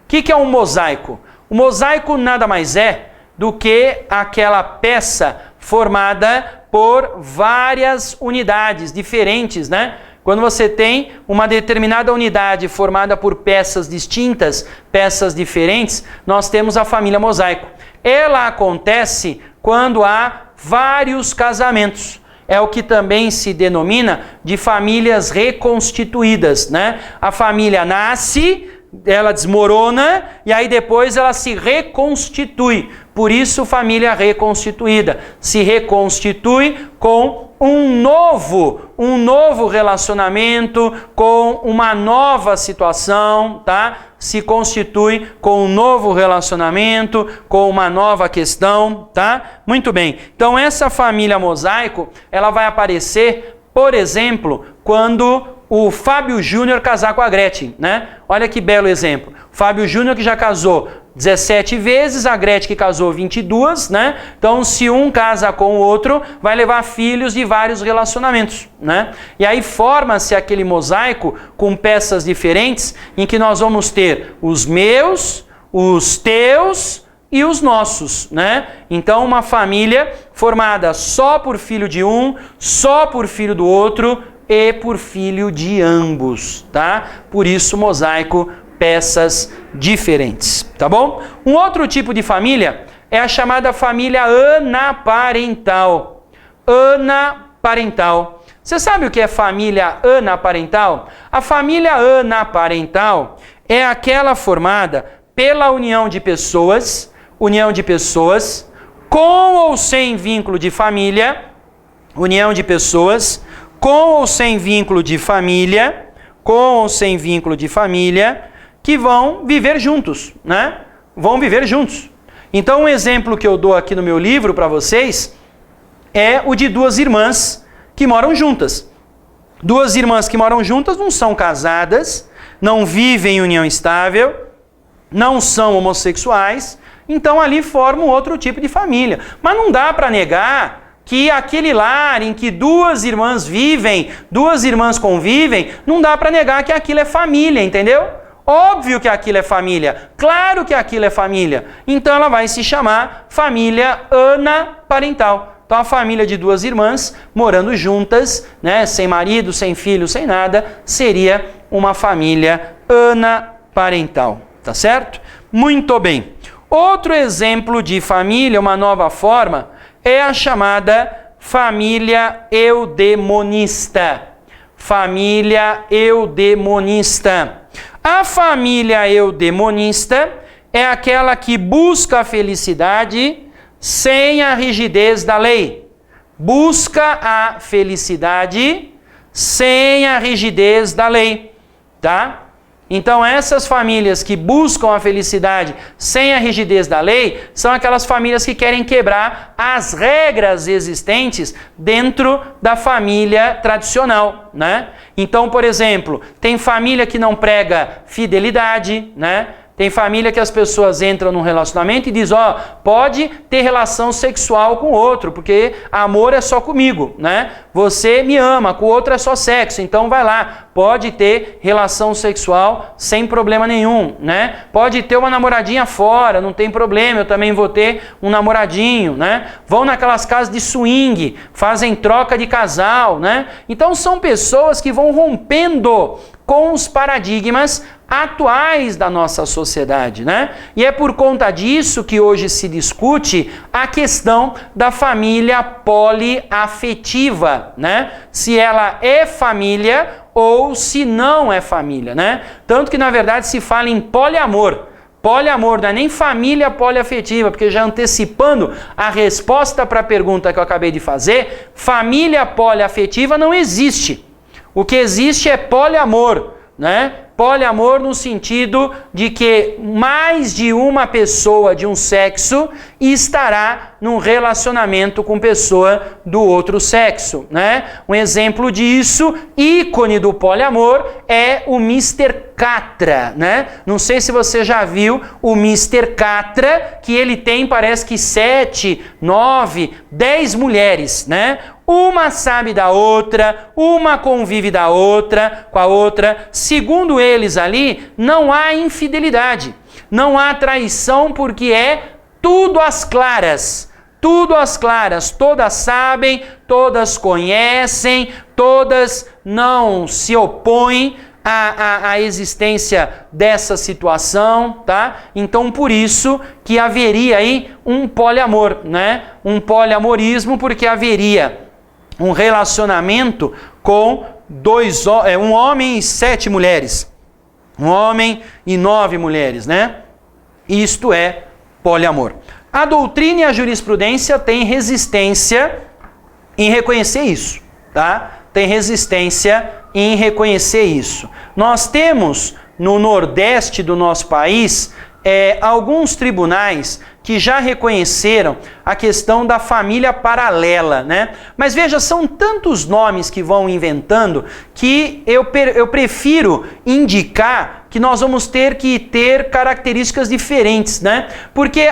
que é um mosaico? O mosaico nada mais é do que aquela peça formada por várias unidades diferentes, né? Quando você tem uma determinada unidade formada por peças distintas, peças diferentes, nós temos a família mosaico. Ela acontece quando há vários casamentos. É o que também se denomina de famílias reconstituídas, né? A família nasce, ela desmorona e aí depois ela se reconstitui. Por isso, família reconstituída. Se reconstitui com um novo relacionamento, com uma nova situação, tá? Se constitui com um novo relacionamento, com uma nova questão, tá? Muito bem. Então, essa família mosaico, ela vai aparecer, por exemplo, quando o Fábio Júnior casar com a Gretchen, né? Olha que belo exemplo. O Fábio Júnior que já casou 17 vezes, a Gretchen que casou 22, né? Então, se um casa com o outro, vai levar filhos de vários relacionamentos, né? E aí forma-se aquele mosaico com peças diferentes, em que nós vamos ter os meus, os teus e os nossos, né? Então, uma família formada só por filho de um, só por filho do outro e por filho de ambos, tá? Por isso, mosaico, peças diferentes, tá bom? Um outro tipo de família é a chamada família anaparental. Anaparental. Você sabe o que é família anaparental? A família anaparental é aquela formada pela união de pessoas com ou sem vínculo de família, união de pessoas com ou sem vínculo de família, que vão viver juntos, né? Vão viver juntos. Então, um exemplo que eu dou aqui no meu livro para vocês é o de duas irmãs que moram juntas. Duas irmãs que moram juntas não são casadas, não vivem em união estável, não são homossexuais, então ali formam outro tipo de família. Mas não dá para negar que aquele lar em que duas irmãs vivem, duas irmãs convivem, não dá para negar que aquilo é família, entendeu? Óbvio que aquilo é família, claro que aquilo é família. Então ela vai se chamar família anaparental. Então a família de duas irmãs morando juntas, né, sem marido, sem filho, sem nada, seria uma família anaparental, tá certo? Muito bem. Outro exemplo de família, uma nova forma, é a chamada família eudemonista. Família eudemonista. A família eudemonista é aquela que busca a felicidade sem a rigidez da lei. Busca a felicidade sem a rigidez da lei, tá? Então, essas famílias que buscam a felicidade sem a rigidez da lei são aquelas famílias que querem quebrar as regras existentes dentro da família tradicional, né? Então, por exemplo, tem família que não prega fidelidade, né? Tem família que as pessoas entram num relacionamento e dizem, pode ter relação sexual com o outro, porque amor é só comigo, né? Você me ama, com o outro é só sexo, então vai lá, pode ter relação sexual sem problema nenhum, né? Pode ter uma namoradinha fora, não tem problema, eu também vou ter um namoradinho, né? Vão naquelas casas de swing, fazem troca de casal, né? Então são pessoas que vão rompendo com os paradigmas atuais da nossa sociedade, né? E é por conta disso que hoje se discute a questão da família poliafetiva, né? Se ela é família ou se não é família, né? Tanto que na verdade se fala em poliamor. Poliamor não é nem família poliafetiva, porque já antecipando a resposta para a pergunta que eu acabei de fazer, família poliafetiva não existe. O que existe é poliamor, né? Poliamor no sentido de que mais de uma pessoa de um sexo estará num relacionamento com pessoa do outro sexo, né? Um exemplo disso, ícone do poliamor, é o Mr. Catra, né? Não sei se você já viu o Mr. Catra, que ele tem, parece que 7, 9, 10 mulheres, né? Uma sabe da outra, uma convive com a outra. Segundo eles ali, não há infidelidade. Não há traição porque é tudo às claras. Tudo às claras, todas sabem, todas conhecem, todas não se opõem à existência dessa situação, tá? Então, por isso que haveria aí um poliamor, né? Um poliamorismo, porque haveria um relacionamento com um homem e 7 mulheres. Um homem e 9 mulheres, né? Isto é poliamor. A doutrina e a jurisprudência têm resistência em reconhecer isso, tá? Tem resistência em reconhecer isso. Nós temos no Nordeste do nosso país alguns tribunais que já reconheceram a questão da família paralela, né? Mas veja, são tantos nomes que vão inventando que eu prefiro indicar que nós vamos ter que ter características diferentes, né? Porque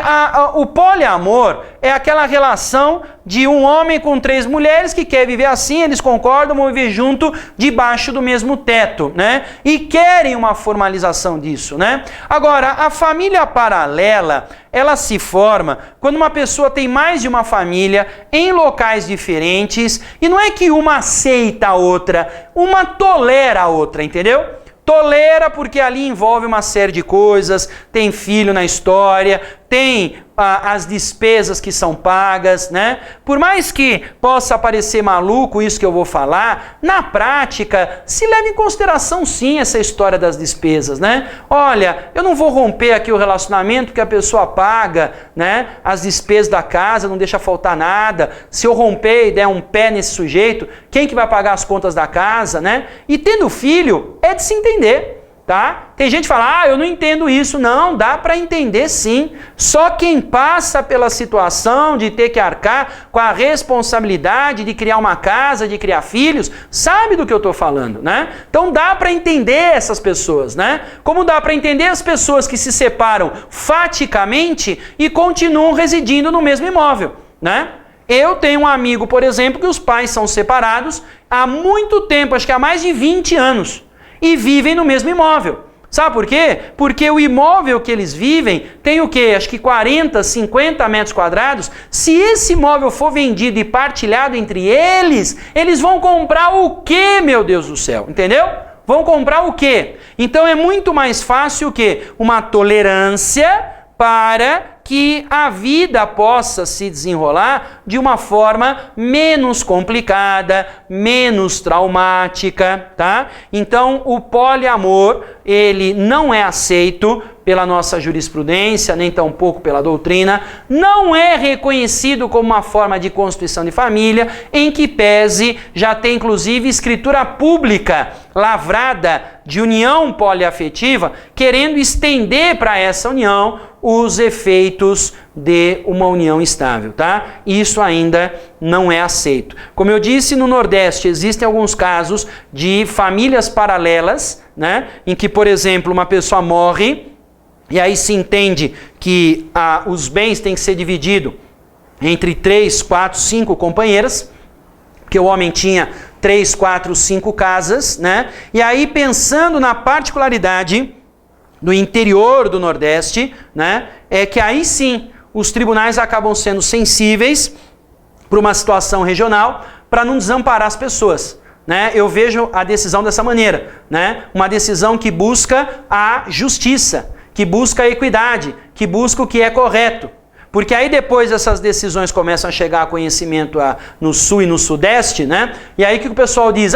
o poliamor é aquela relação de um homem com 3 mulheres que quer viver assim, eles concordam, vão viver junto debaixo do mesmo teto, né? E querem uma formalização disso, né? Agora, a família paralela, ela se forma quando uma pessoa tem mais de uma família em locais diferentes, e não é que uma aceita a outra, uma tolera a outra, entendeu? Tolera porque ali envolve uma série de coisas, tem filho na história, tem as despesas que são pagas, né? Por mais que possa parecer maluco isso que eu vou falar, na prática se leva em consideração sim essa história das despesas, né? Olha, eu não vou romper aqui o relacionamento que a pessoa paga, né? As despesas da casa, não deixa faltar nada. Se eu romper e der um pé nesse sujeito, quem que vai pagar as contas da casa, né? E tendo filho, é de se entender. Tá? Tem gente que fala, eu não entendo isso. Não, dá para entender sim. Só quem passa pela situação de ter que arcar com a responsabilidade de criar uma casa, de criar filhos, sabe do que eu estou falando, né? Então dá para entender essas pessoas, né? Como dá para entender as pessoas que se separam faticamente e continuam residindo no mesmo imóvel, né? Eu tenho um amigo, por exemplo, que os pais são separados há muito tempo, acho que há mais de 20 anos. E vivem no mesmo imóvel. Sabe por quê? Porque o imóvel que eles vivem tem o quê? Acho que 40, 50 metros quadrados. Se esse imóvel for vendido e partilhado entre eles, eles vão comprar o quê, meu Deus do céu? Entendeu? Vão comprar o quê? Então é muito mais fácil o quê? Uma tolerância para que a vida possa se desenrolar de uma forma menos complicada, menos traumática, tá? Então, o poliamor, ele não é aceito pela nossa jurisprudência, nem tampouco pela doutrina, não é reconhecido como uma forma de constituição de família, em que pese já tem inclusive escritura pública lavrada de união poliafetiva, querendo estender para essa união os efeitos de uma união estável, tá? Isso ainda não é aceito. Como eu disse, no Nordeste existem alguns casos de famílias paralelas, né? Em que, por exemplo, uma pessoa morre e aí se entende que os bens têm que ser divididos entre 3, 4, 5 companheiras, porque o homem tinha 3, 4, 5 casas, né? E aí, pensando na particularidade do interior do Nordeste, né? É que aí sim os tribunais acabam sendo sensíveis para uma situação regional para não desamparar as pessoas, né? Eu vejo a decisão dessa maneira, né? Uma decisão que busca a justiça, que busca a equidade, que busca o que é correto. Porque aí depois essas decisões começam a chegar a conhecimento no Sul e no Sudeste, né? E aí que o pessoal diz,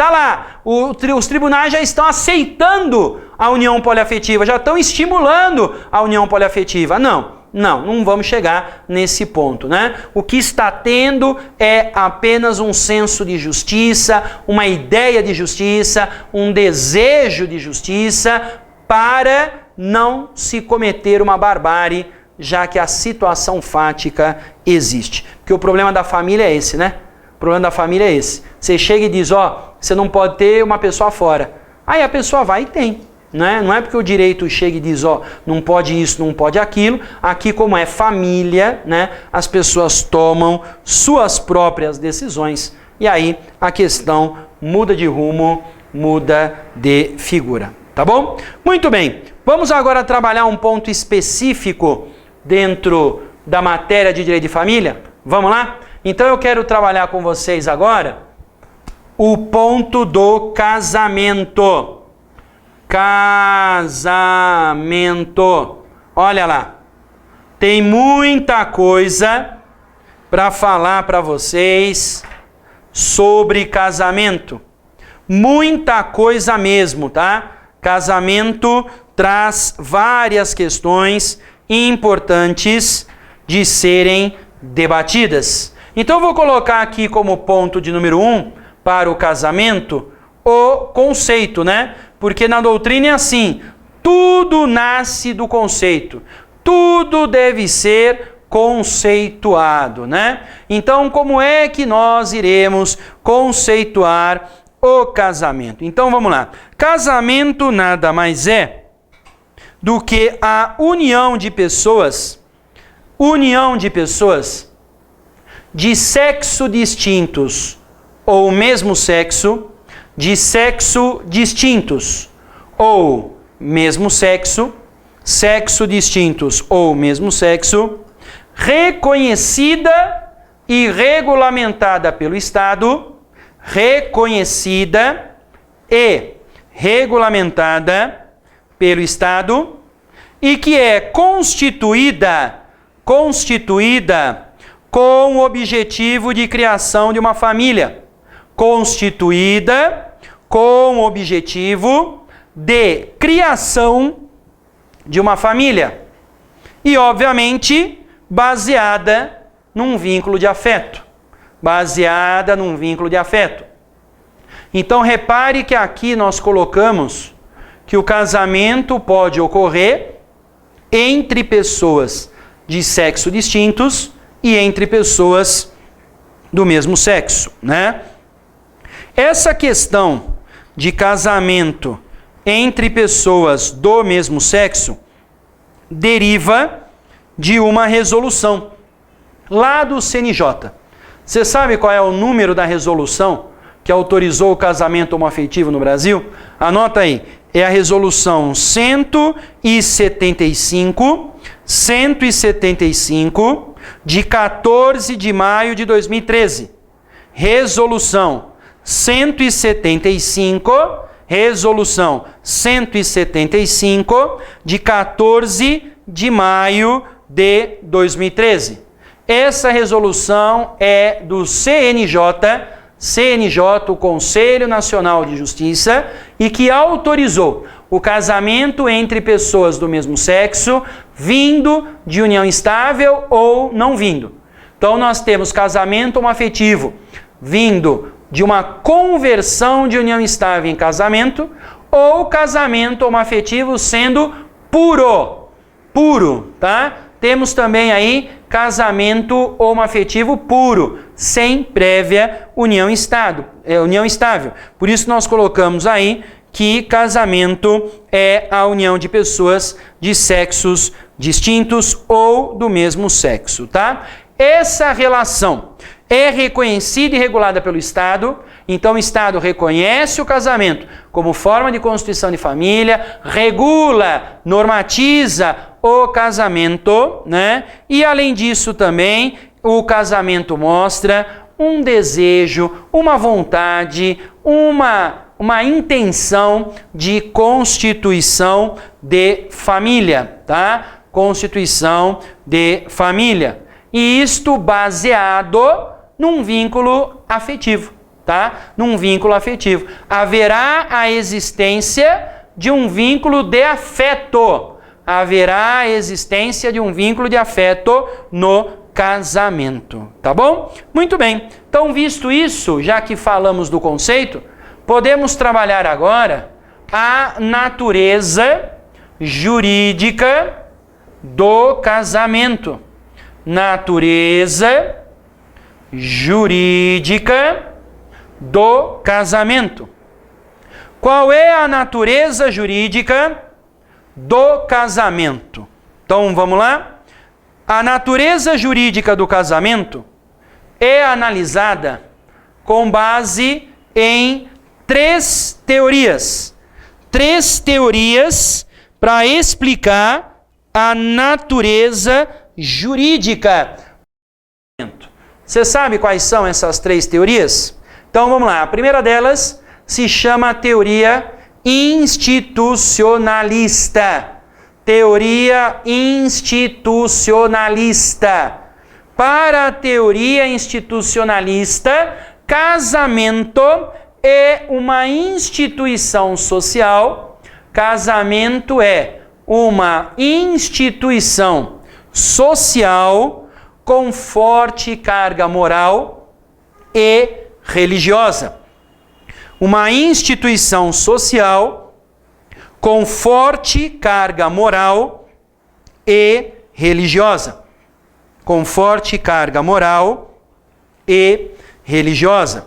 os tribunais já estão aceitando a união poliafetiva, já estão estimulando a união poliafetiva. Não vamos chegar nesse ponto, né? O que está tendo é apenas um senso de justiça, uma ideia de justiça, um desejo de justiça para não se cometer uma barbárie, já que a situação fática existe. Porque o problema da família é esse, né? O problema da família é esse. Você chega e diz, você não pode ter uma pessoa fora. Aí a pessoa vai e tem. Né? Não é porque o direito chega e diz, não pode isso, não pode aquilo. Aqui, como é família, né? As pessoas tomam suas próprias decisões. E aí a questão muda de rumo, muda de figura. Tá bom? Muito bem. Vamos agora trabalhar um ponto específico dentro da matéria de direito de família? Vamos lá? Então eu quero trabalhar com vocês agora o ponto do casamento. Casamento. Olha lá. Tem muita coisa para falar para vocês sobre casamento. Muita coisa mesmo, tá? Casamento traz várias questões importantes de serem debatidas. Então eu vou colocar aqui como ponto de número 1 para o casamento o conceito, né? Porque na doutrina é assim, tudo nasce do conceito. Tudo deve ser conceituado, né? Então, como é que nós iremos conceituar o casamento? Então, vamos lá. Casamento nada mais é do que a união de pessoas de sexo distintos ou mesmo sexo, de sexo distintos ou mesmo sexo, sexo distintos ou mesmo sexo, reconhecida e regulamentada pelo Estado, reconhecida e regulamentada pelo Estado, e que é constituída com o objetivo de criação de uma família. Constituída com o objetivo de criação de uma família. E, obviamente, baseada num vínculo de afeto. Baseada num vínculo de afeto. Então, repare que aqui nós colocamos que o casamento pode ocorrer entre pessoas de sexo distintos e entre pessoas do mesmo sexo, né? Essa questão de casamento entre pessoas do mesmo sexo deriva de uma resolução lá do CNJ. Você sabe qual é o número da resolução que autorizou o casamento homoafetivo no Brasil? Anota aí. É a resolução 175 de 14 de maio de 2013. Resolução 175 de 14 de maio de 2013. Essa resolução é do CNJ, o Conselho Nacional de Justiça, e que autorizou o casamento entre pessoas do mesmo sexo, vindo de união estável ou não vindo. Então nós temos casamento homoafetivo vindo de uma conversão de união estável em casamento, ou casamento homoafetivo sendo puro, tá? Temos também aí casamento homoafetivo puro, sem prévia união estável. Por isso nós colocamos aí que casamento é a união de pessoas de sexos distintos ou do mesmo sexo, tá? Essa relação é reconhecida e regulada pelo Estado, então o Estado reconhece o casamento como forma de constituição de família, regula, normatiza o casamento, né? E além disso também, o casamento mostra um desejo, uma vontade, uma intenção de constituição de família, tá? Constituição de família. E isto baseado num vínculo afetivo, tá? Num vínculo afetivo. Haverá a existência de um vínculo de afeto. Haverá a existência de um vínculo de afeto no casamento, tá bom? Muito bem. Então, visto isso, já que falamos do conceito, podemos trabalhar agora a natureza jurídica do casamento. Natureza jurídica do casamento. Qual é a natureza jurídica do casamento? Então, vamos lá? A natureza jurídica do casamento é analisada com base em três teorias para explicar a natureza jurídica. Você sabe quais são essas 3 teorias? Então vamos lá. A primeira delas se chama teoria institucionalista. Teoria institucionalista. Para a teoria institucionalista, casamento é uma instituição social. Casamento é uma instituição social com forte carga moral e religiosa. Uma instituição social com forte carga moral e religiosa. Com forte carga moral e religiosa.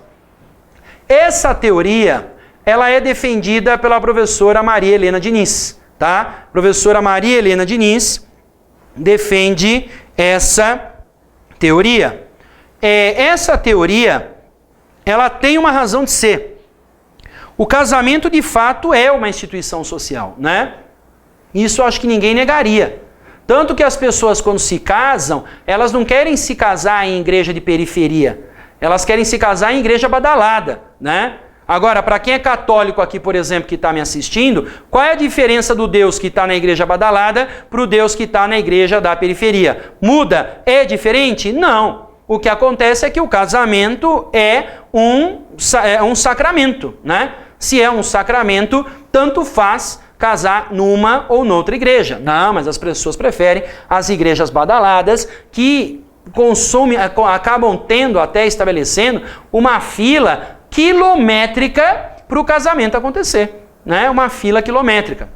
Essa teoria, ela é defendida pela professora Maria Helena Diniz, tá? Professora Maria Helena Diniz defende essa teoria. Essa teoria, ela tem uma razão de ser. O casamento, de fato, é uma instituição social, né? Isso eu acho que ninguém negaria. Tanto que as pessoas, quando se casam, elas não querem se casar em igreja de periferia. Elas querem se casar em igreja badalada, né? Agora, para quem é católico aqui, por exemplo, que está me assistindo, qual é a diferença do Deus que está na igreja badalada para o Deus que está na igreja da periferia? Muda? É diferente? Não. O que acontece é que o casamento é um sacramento, né? Se é um sacramento, tanto faz casar numa ou noutra igreja. Não, mas as pessoas preferem as igrejas badaladas que acabam tendo, até estabelecendo, uma fila quilométrica para o casamento acontecer, né? Uma fila quilométrica.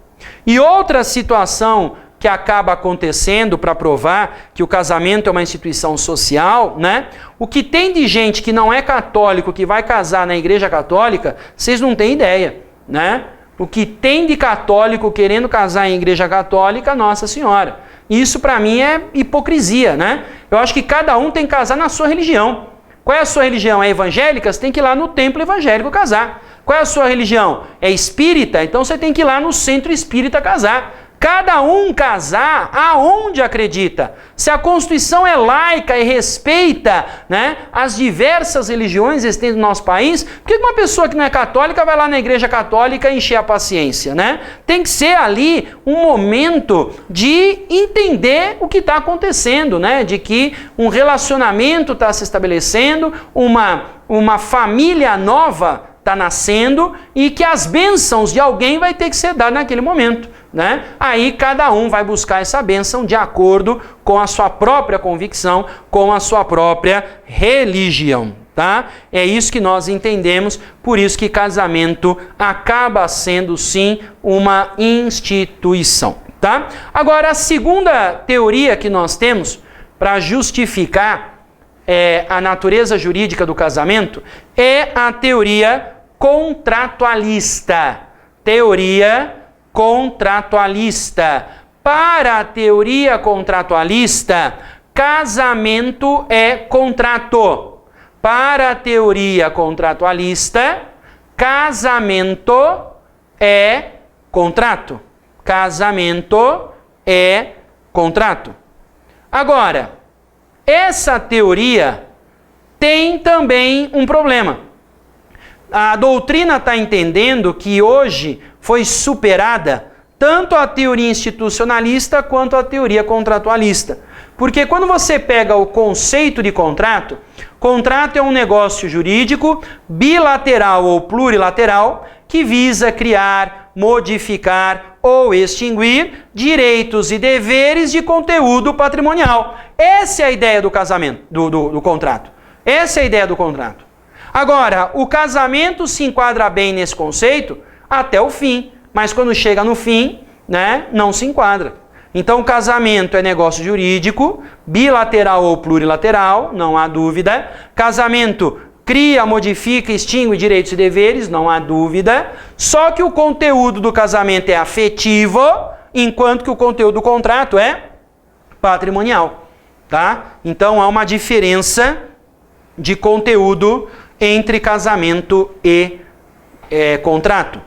E outra situação que acaba acontecendo para provar que o casamento é uma instituição social, né? O que tem de gente que não é católico, que vai casar na igreja católica, vocês não têm ideia, né? O que tem de católico querendo casar em igreja católica, Nossa Senhora. Isso para mim é hipocrisia, né? Eu acho que cada um tem que casar na sua religião. Qual é a sua religião? É evangélica? Você tem que ir lá no templo evangélico casar. Qual é a sua religião? É espírita? Então você tem que ir lá no centro espírita casar. Cada um casar aonde acredita. Se a Constituição é laica e respeita, né, as diversas religiões existentes no nosso país, por que uma pessoa que não é católica vai lá na igreja católica encher a paciência, né? Tem que ser ali um momento de entender o que está acontecendo, né? De que um relacionamento está se estabelecendo, uma família nova está nascendo e que as bênçãos de alguém vai ter que ser dada naquele momento, né? Aí cada um vai buscar essa bênção de acordo com a sua própria convicção, com a sua própria religião, tá? É isso que nós entendemos, por isso que casamento acaba sendo sim uma instituição, tá? Agora, a segunda teoria que nós temos para justificar a natureza jurídica do casamento é a teoria contratualista. Teoria contratualista. Para a teoria contratualista, casamento é contrato. Para a teoria contratualista, casamento é contrato. Casamento é contrato. Agora, essa teoria tem também um problema. A doutrina está entendendo que hoje foi superada tanto a teoria institucionalista quanto a teoria contratualista. Porque quando você pega o conceito de contrato, contrato é um negócio jurídico bilateral ou plurilateral que visa criar, modificar ou extinguir direitos e deveres de conteúdo patrimonial. Essa é a ideia do casamento, do contrato. Essa é a ideia do contrato. Agora, o casamento se enquadra bem nesse conceito até o fim, mas quando chega no fim, né, não se enquadra. Então, o casamento é negócio jurídico, bilateral ou plurilateral, não há dúvida. Casamento cria, modifica, extingue direitos e deveres, não há dúvida. Só que o conteúdo do casamento é afetivo, enquanto que o conteúdo do contrato é patrimonial, tá? Então há uma diferença de conteúdo entre casamento e contrato.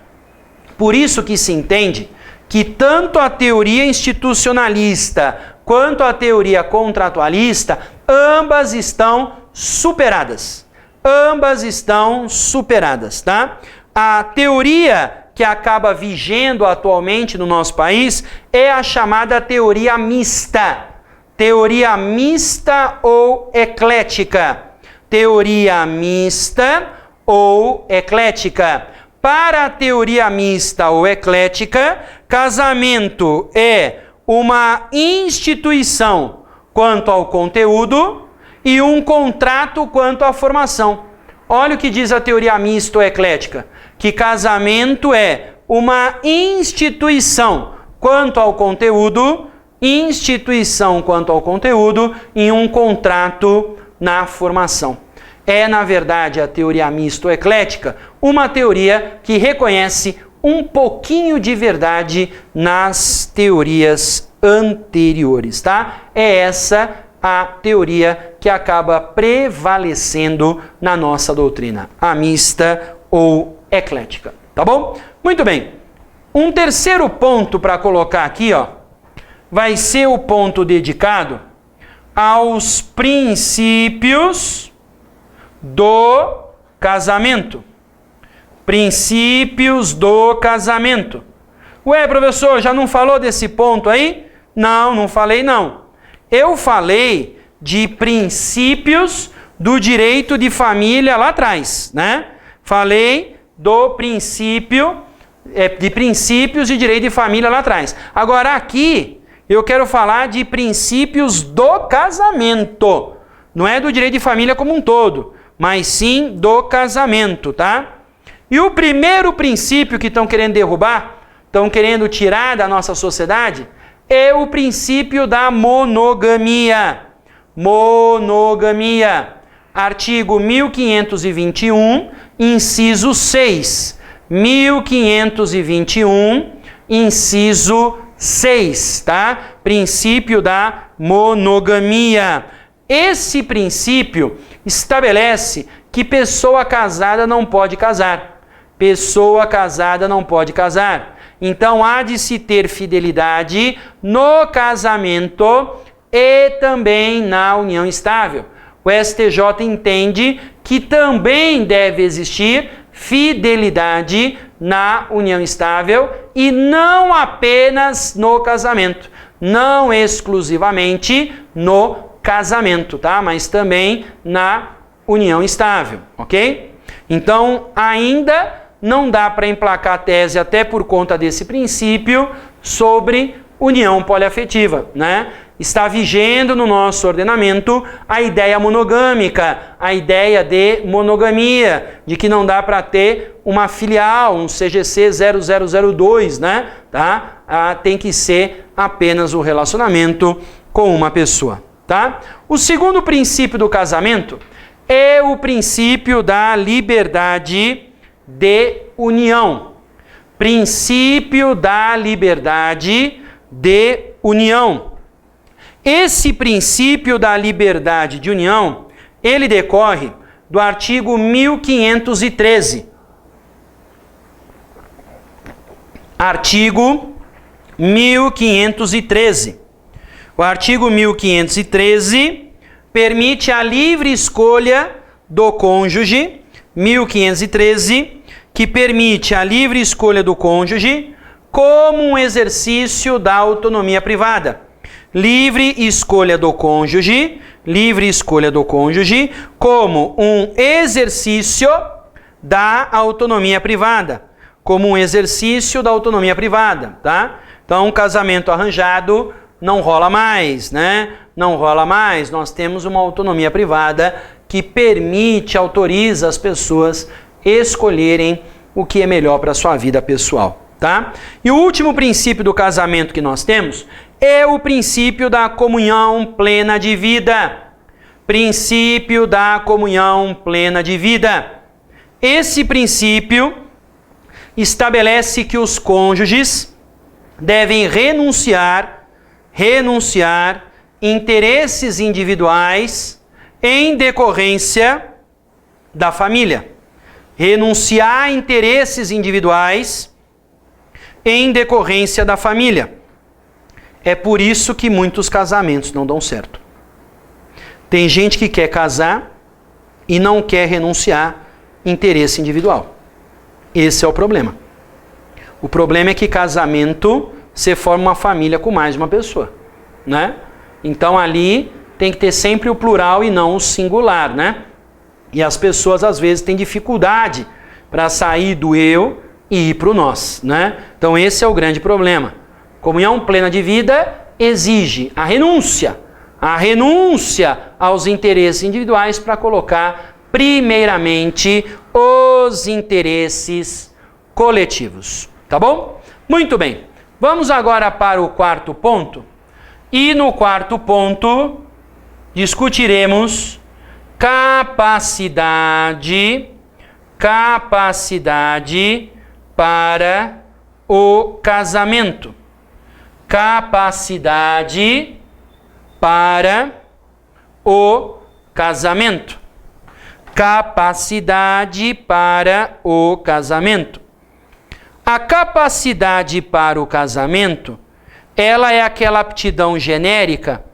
Por isso que se entende que tanto a teoria institucionalista quanto a teoria contratualista, ambas estão superadas. Ambas estão superadas, tá? A teoria que acaba vigendo atualmente no nosso país é a chamada teoria mista. Teoria mista ou eclética. Teoria mista ou eclética. Para a teoria mista ou eclética, casamento é uma instituição quanto ao conteúdo e um contrato quanto à formação. Olha o que diz a teoria mista ou eclética, que casamento é uma instituição quanto ao conteúdo, e um contrato na formação. É, na verdade, a teoria mista ou eclética, uma teoria que reconhece um pouquinho de verdade nas teorias anteriores, tá? É essa a teoria que acaba prevalecendo na nossa doutrina, a mista ou eclética, tá bom? Muito bem. Um terceiro ponto para colocar aqui, ó, vai ser o ponto dedicado aos princípios do casamento. Princípios do casamento. Ué, professor, já não falou desse ponto aí? Não, não falei não. Eu falei de princípios do direito de família lá atrás, né? Falei do princípio, de princípios de direito de família lá atrás. Agora aqui, eu quero falar de princípios do casamento. Não é do direito de família como um todo, mas sim do casamento, tá? E o primeiro princípio que estão querendo derrubar, estão querendo tirar da nossa sociedade, é o princípio da monogamia. Monogamia. Artigo 1521, inciso 6. 1521, inciso 6, tá? Princípio da monogamia. Esse princípio estabelece que pessoa casada não pode casar. Pessoa casada não pode casar. Então, há de se ter fidelidade no casamento e também na união estável. O STJ entende que também deve existir fidelidade na união estável e não apenas no casamento, não exclusivamente no casamento, tá? Mas também na união estável, ok? Então, ainda não dá para emplacar a tese, até por conta desse princípio, sobre união poliafetiva, né? Está vigendo no nosso ordenamento a ideia monogâmica, a ideia de monogamia, de que não dá para ter uma filial, um CGC 0002, né? Tá? Tem que ser apenas o relacionamento com uma pessoa, tá? O segundo princípio do casamento é o princípio da liberdade de união. Princípio da liberdade de união. Esse princípio da liberdade de união, ele decorre do artigo 1513. Artigo 1513. O artigo 1513 permite a livre escolha do cônjuge, 1513, que permite a livre escolha do cônjuge como um exercício da autonomia privada. Livre escolha do cônjuge como um exercício da autonomia privada. Como um exercício da autonomia privada, tá? Então, um casamento arranjado não rola mais, né? Não rola mais. Nós temos uma autonomia privada que permite, autoriza as pessoas escolherem o que é melhor para a sua vida pessoal, tá? E o último princípio do casamento que nós temos é o princípio da comunhão plena de vida. Princípio da comunhão plena de vida. Esse princípio estabelece que os cônjuges devem renunciar interesses individuais em decorrência da família. Renunciar interesses individuais em decorrência da família. É por isso que muitos casamentos não dão certo. Tem gente que quer casar e não quer renunciar interesse individual. Esse é o problema. O problema é que casamento, você forma uma família com mais de uma pessoa, né? Então ali tem que ter sempre o plural e não o singular, né? E as pessoas às vezes têm dificuldade para sair do eu e ir para o nós, né? Então esse é o grande problema. Comunhão plena de vida exige a renúncia aos interesses individuais para colocar primeiramente os interesses coletivos, tá bom? Muito bem, vamos agora para o quarto ponto, e no quarto ponto discutiremos capacidade para o casamento. Capacidade para o casamento. Capacidade para o casamento. A capacidade para o casamento, ela é aquela aptidão genérica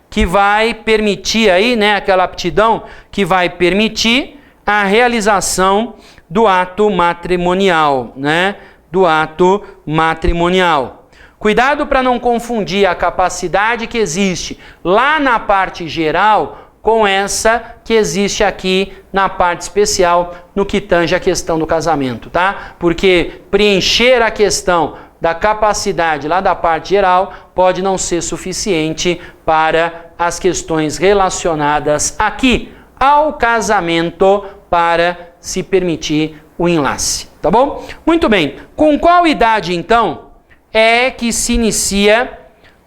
que vai permitir aí, né, aquela aptidão que vai permitir a realização do ato matrimonial, né? Do ato matrimonial. Cuidado para não confundir a capacidade que existe lá na parte geral com essa que existe aqui na parte especial, no que tange a questão do casamento, tá? Porque preencher a questão da capacidade lá da parte geral pode não ser suficiente para as questões relacionadas aqui ao casamento para se permitir o enlace, tá bom? Muito bem. Com qual idade, então, é que se inicia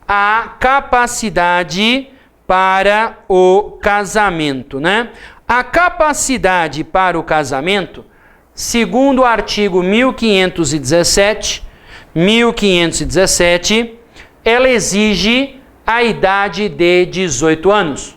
a capacidade para o casamento, né? A capacidade para o casamento, segundo o artigo 1517, ela exige a idade de 18 anos.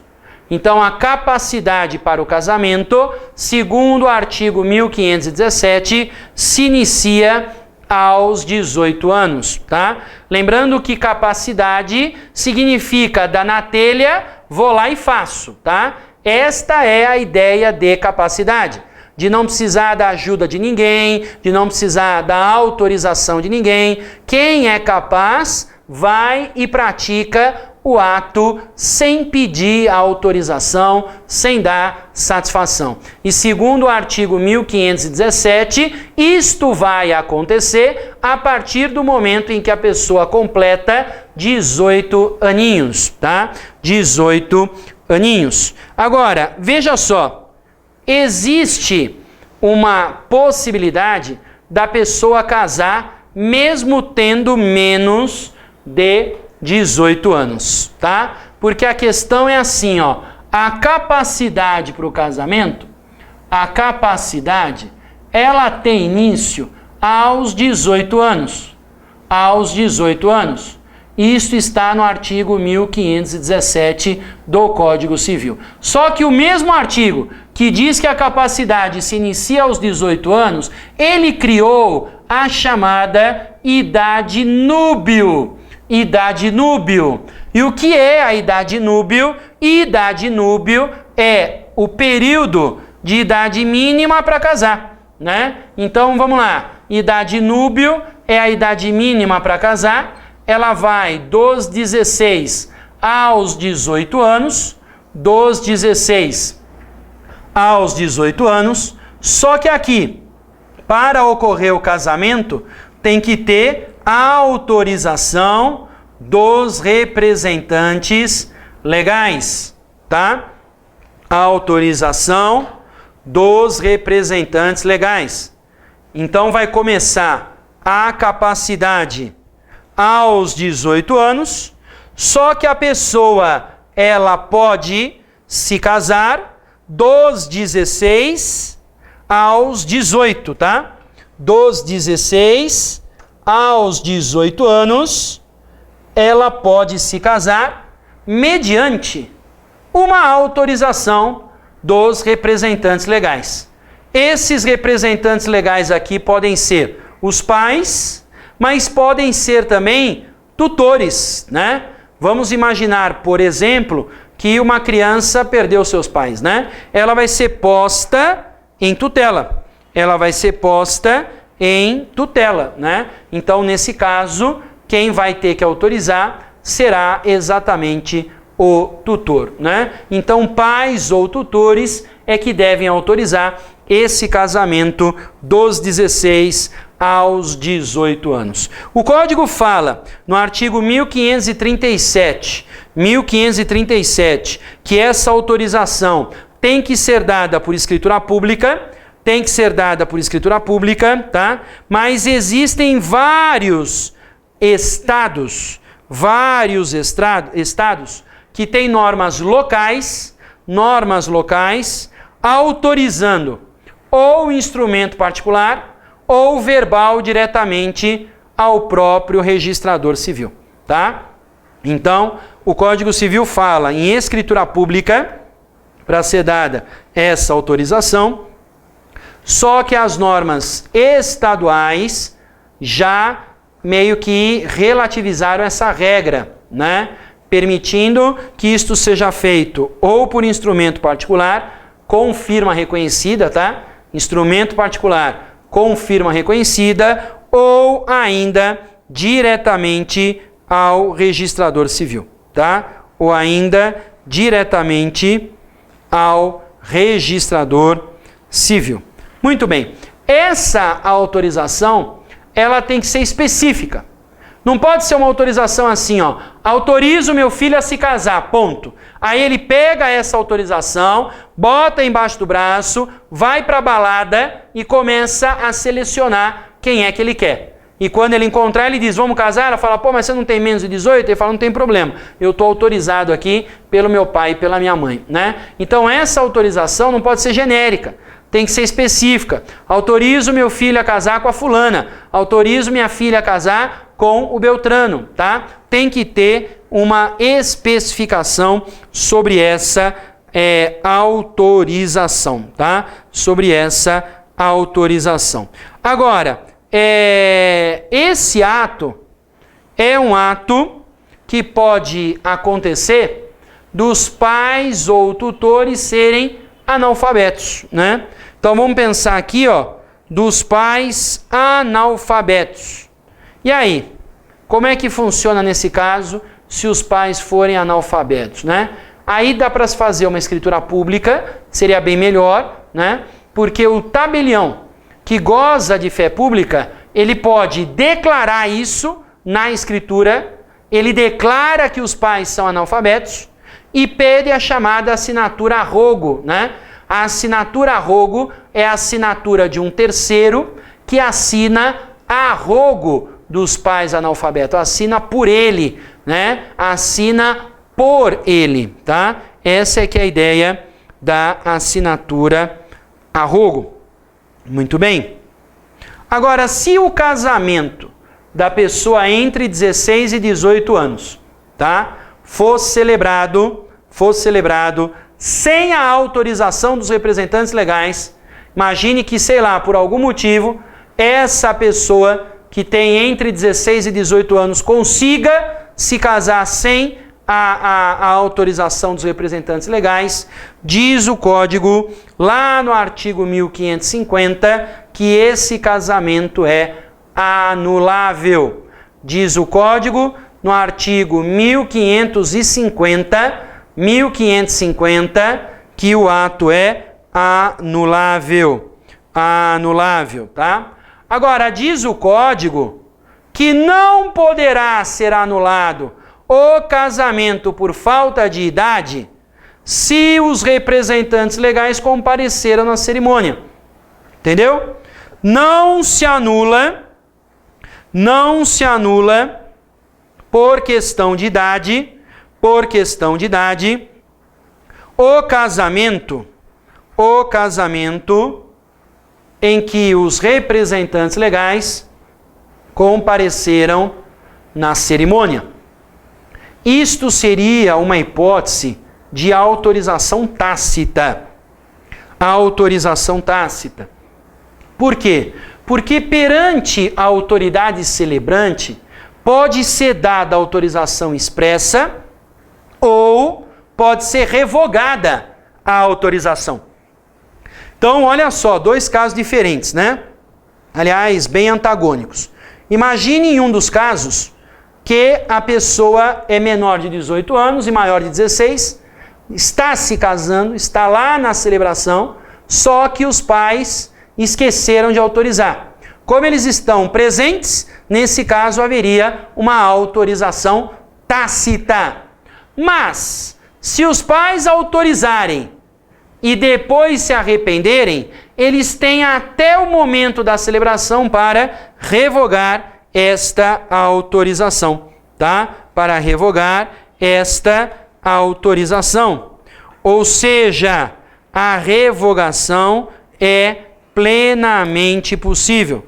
Então, a capacidade para o casamento, segundo o artigo 1517, se inicia aos 18 anos, tá? Lembrando que capacidade significa dar na telha, vou lá e faço, tá? Esta é a ideia de capacidade. De não precisar da ajuda de ninguém, de não precisar da autorização de ninguém. Quem é capaz vai e pratica o ato sem pedir a autorização, sem dar satisfação. E segundo o artigo 1517, isto vai acontecer a partir do momento em que a pessoa completa 18 aninhos, tá? 18 aninhos. Agora, veja só, existe uma possibilidade da pessoa casar mesmo tendo menos de 18 anos, tá? Porque a questão é assim, ó, a capacidade para o casamento, a capacidade, ela tem início aos 18 anos. Aos 18 anos. Isso está no artigo 1517 do Código Civil. Só que o mesmo artigo que diz que a capacidade se inicia aos 18 anos, ele criou a chamada idade núbio. Idade núbio. E o que é a idade núbio? Idade núbio é o período de idade mínima para casar, né? Então vamos lá. Idade núbio é a idade mínima para casar. Ela vai dos 16 aos 18 anos, dos 16 aos 18 anos. Só que aqui, para ocorrer o casamento, tem que ter a autorização dos representantes legais, tá? A autorização dos representantes legais. Então vai começar a capacidade aos 18 anos, só que a pessoa ela pode se casar dos 16 aos 18, tá? Dos 16 aos 18 anos, ela pode se casar mediante uma autorização dos representantes legais. Esses representantes legais aqui podem ser os pais, mas podem ser também tutores, né? Vamos imaginar, por exemplo, que uma criança perdeu seus pais, né? Ela vai ser posta em tutela. Ela vai ser posta em tutela, né? Então, nesse caso, quem vai ter que autorizar será exatamente o tutor, né? Então, pais ou tutores é que devem autorizar esse casamento dos 16 aos 18 anos. O Código fala, no artigo 1537, que essa autorização tem que ser dada por escritura pública, tá? Mas existem vários estados que têm normas locais autorizando ou instrumento particular ou verbal diretamente ao próprio registrador civil, tá? Então, o Código Civil fala em escritura pública para ser dada essa autorização, só que as normas estaduais já meio que relativizaram essa regra, né? Permitindo que isto seja feito ou por instrumento particular, com firma reconhecida, tá? Instrumento particular com firma reconhecida, ou ainda diretamente ao registrador civil, tá? Ou ainda diretamente ao registrador civil. Muito bem. Essa autorização, ela tem que ser específica. Não pode ser uma autorização assim, ó, autorizo meu filho a se casar, ponto. Aí ele pega essa autorização, bota embaixo do braço, vai para a balada e começa a selecionar quem é que ele quer. E quando ele encontrar, ele diz, vamos casar? Ela fala, pô, mas você não tem menos de 18? Ele fala, não tem problema, eu estou autorizado aqui pelo meu pai e pela minha mãe, né? Então essa autorização não pode ser genérica. Tem que ser específica. Autorizo meu filho a casar com a fulana. Autorizo minha filha a casar com o Beltrano, tá? Tem que ter uma especificação sobre essa autorização, tá? Sobre essa autorização. Agora, esse ato é um ato que pode acontecer dos pais ou tutores serem analfabetos, né? Então vamos pensar aqui, ó, dos pais analfabetos. E aí, como é que funciona nesse caso se os pais forem analfabetos, né? Aí dá para se fazer uma escritura pública, seria bem melhor, né? Porque o tabelião que goza de fé pública, ele pode declarar isso na escritura, ele declara que os pais são analfabetos, e pede a chamada assinatura a rogo, né? A assinatura a rogo é a assinatura de um terceiro que assina a rogo dos pais analfabetos, assina por ele, né? Assina por ele, tá? Essa é que é a ideia da assinatura a rogo. Muito bem. Agora, se o casamento da pessoa entre 16 e 18 anos, tá? Fosse celebrado sem a autorização dos representantes legais, imagine que, sei lá, por algum motivo, essa pessoa que tem entre 16 e 18 anos consiga se casar sem a autorização dos representantes legais, diz o Código, lá no artigo 1550, que esse casamento é anulável. Diz o Código, no artigo 1550, que o ato é anulável. Anulável, tá? Agora, diz o Código que não poderá ser anulado o casamento por falta de idade se os representantes legais compareceram na cerimônia. Entendeu? Não se anula por questão de idade, o casamento em que os representantes legais compareceram na cerimônia. Isto seria uma hipótese de autorização tácita. Autorização tácita. Por quê? Porque perante a autoridade celebrante, pode ser dada autorização expressa ou pode ser revogada a autorização. Então, olha só, dois casos diferentes, né? Aliás, bem antagônicos. Imagine em um dos casos que a pessoa é menor de 18 anos e maior de 16, está se casando, está lá na celebração, só que os pais esqueceram de autorizar. Como eles estão presentes, nesse caso haveria uma autorização tácita. Mas, se os pais autorizarem e depois se arrependerem, eles têm até o momento da celebração para revogar esta autorização, tá? Para revogar esta autorização. Ou seja, a revogação é plenamente possível.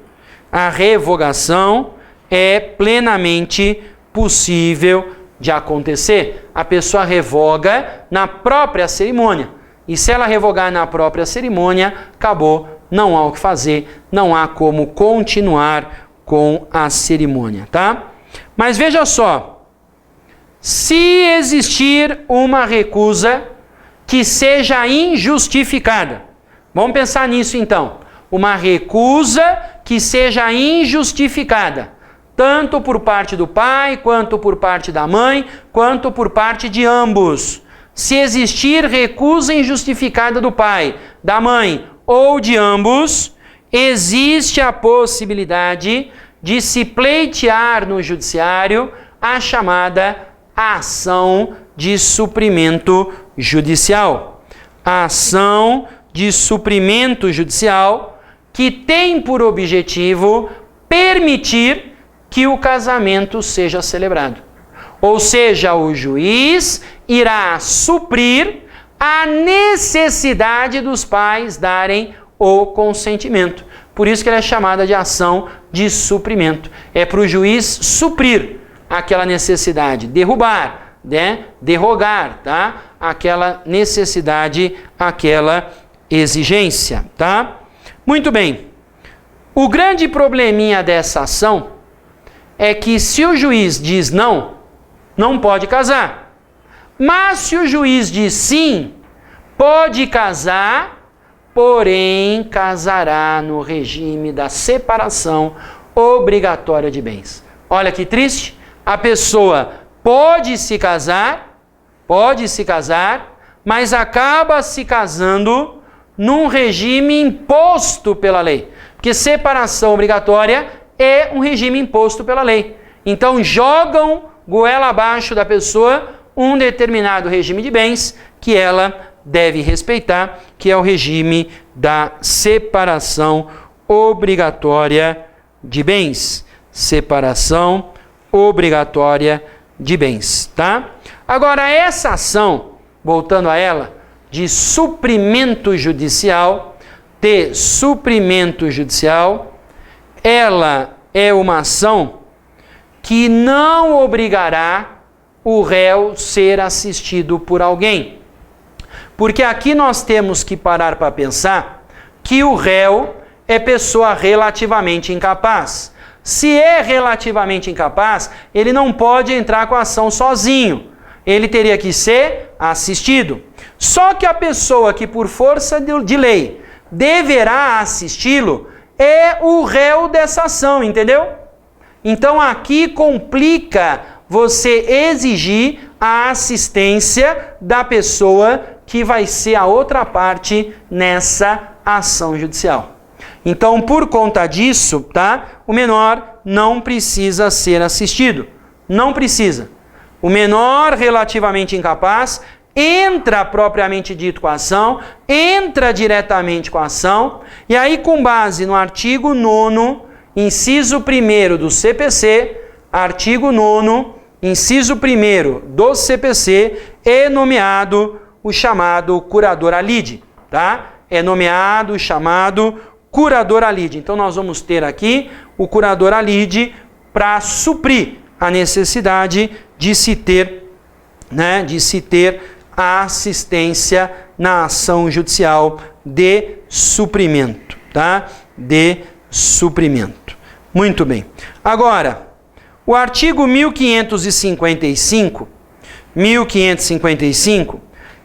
A revogação é plenamente possível de acontecer. A pessoa revoga na própria cerimônia. E se ela revogar na própria cerimônia, acabou, não há o que fazer, não há como continuar com a cerimônia, tá? Mas veja só, se existir uma recusa que seja injustificada, vamos pensar nisso então, uma recusa que seja injustificada, tanto por parte do pai, quanto por parte da mãe, quanto por parte de ambos. Se existir recusa injustificada do pai, da mãe ou de ambos, existe a possibilidade de se pleitear no judiciário a chamada ação de suprimento judicial. A ação de suprimento judicial que tem por objetivo permitir que o casamento seja celebrado. Ou seja, o juiz irá suprir a necessidade dos pais darem o consentimento. Por isso que ela é chamada de ação de suprimento. É para o juiz suprir aquela necessidade, derrubar, né? Derrogar, tá? Aquela necessidade, aquela exigência, tá? Muito bem. O grande probleminha dessa ação é que se o juiz diz não, não pode casar. Mas se o juiz diz sim, pode casar, porém casará no regime da separação obrigatória de bens. Olha que triste, a pessoa pode se casar, mas acaba se casando num regime imposto pela lei. Porque separação obrigatória é um regime imposto pela lei. Então jogam goela abaixo da pessoa um determinado regime de bens que ela deve respeitar, que é o regime da separação obrigatória de bens. Separação obrigatória de bens, tá? Agora, essa ação, voltando a ela, de suprimento judicial, ela é uma ação que não obrigará o réu ser assistido por alguém. Porque aqui nós temos que parar para pensar que o réu é pessoa relativamente incapaz. Se é relativamente incapaz, ele não pode entrar com a ação sozinho. Ele teria que ser assistido. Só que a pessoa que por força de lei deverá assisti-lo é o réu dessa ação, entendeu? Então aqui complica você exigir a assistência da pessoa que vai ser a outra parte nessa ação judicial. Então, por conta disso, tá? O menor não precisa ser assistido. Não precisa. O menor relativamente incapaz entra propriamente dito com a ação, entra diretamente com a ação, e aí com base no artigo 9º, inciso 1º do CPC, artigo 9º, inciso 1º do CPC, é nomeado o chamado curador ad lide, tá? É nomeado o chamado curador ad lide. Então nós vamos ter aqui o curador ad lide para suprir a necessidade de se ter, né, a assistência na ação judicial de suprimento, tá? De suprimento. Muito bem. Agora, o artigo 1555,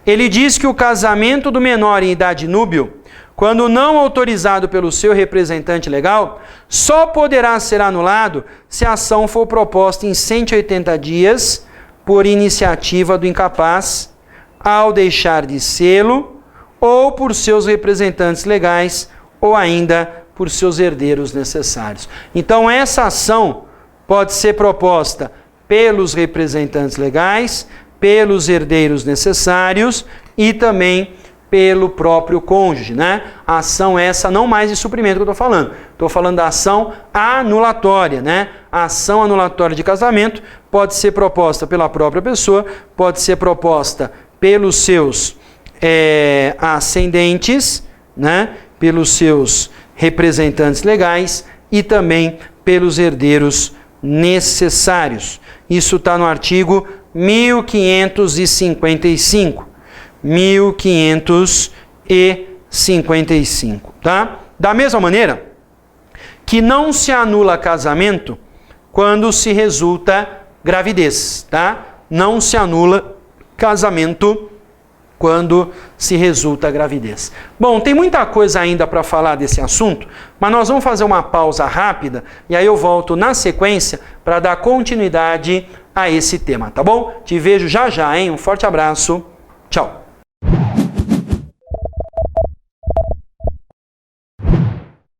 ele diz que o casamento do menor em idade núbil, quando não autorizado pelo seu representante legal, só poderá ser anulado se a ação for proposta em 180 dias por iniciativa do incapaz, ao deixar de sê-lo, ou por seus representantes legais, ou ainda por seus herdeiros necessários. Então, essa ação pode ser proposta pelos representantes legais, pelos herdeiros necessários e também pelo próprio cônjuge, né? A ação essa não mais de suprimento que eu estou falando. Estou falando da ação anulatória, né? A ação anulatória de casamento pode ser proposta pela própria pessoa, pode ser proposta pelos seus ascendentes, né? Pelos seus representantes legais e também pelos herdeiros necessários. Isso está no artigo 1555. 1555, tá? Da mesma maneira que não se anula casamento quando se resulta gravidez, tá? Não se anula casamento quando se resulta gravidez. Bom, tem muita coisa ainda para falar desse assunto, mas nós vamos fazer uma pausa rápida e aí eu volto na sequência para dar continuidade a esse tema, tá bom? Te vejo já já, hein? Um forte abraço. Tchau.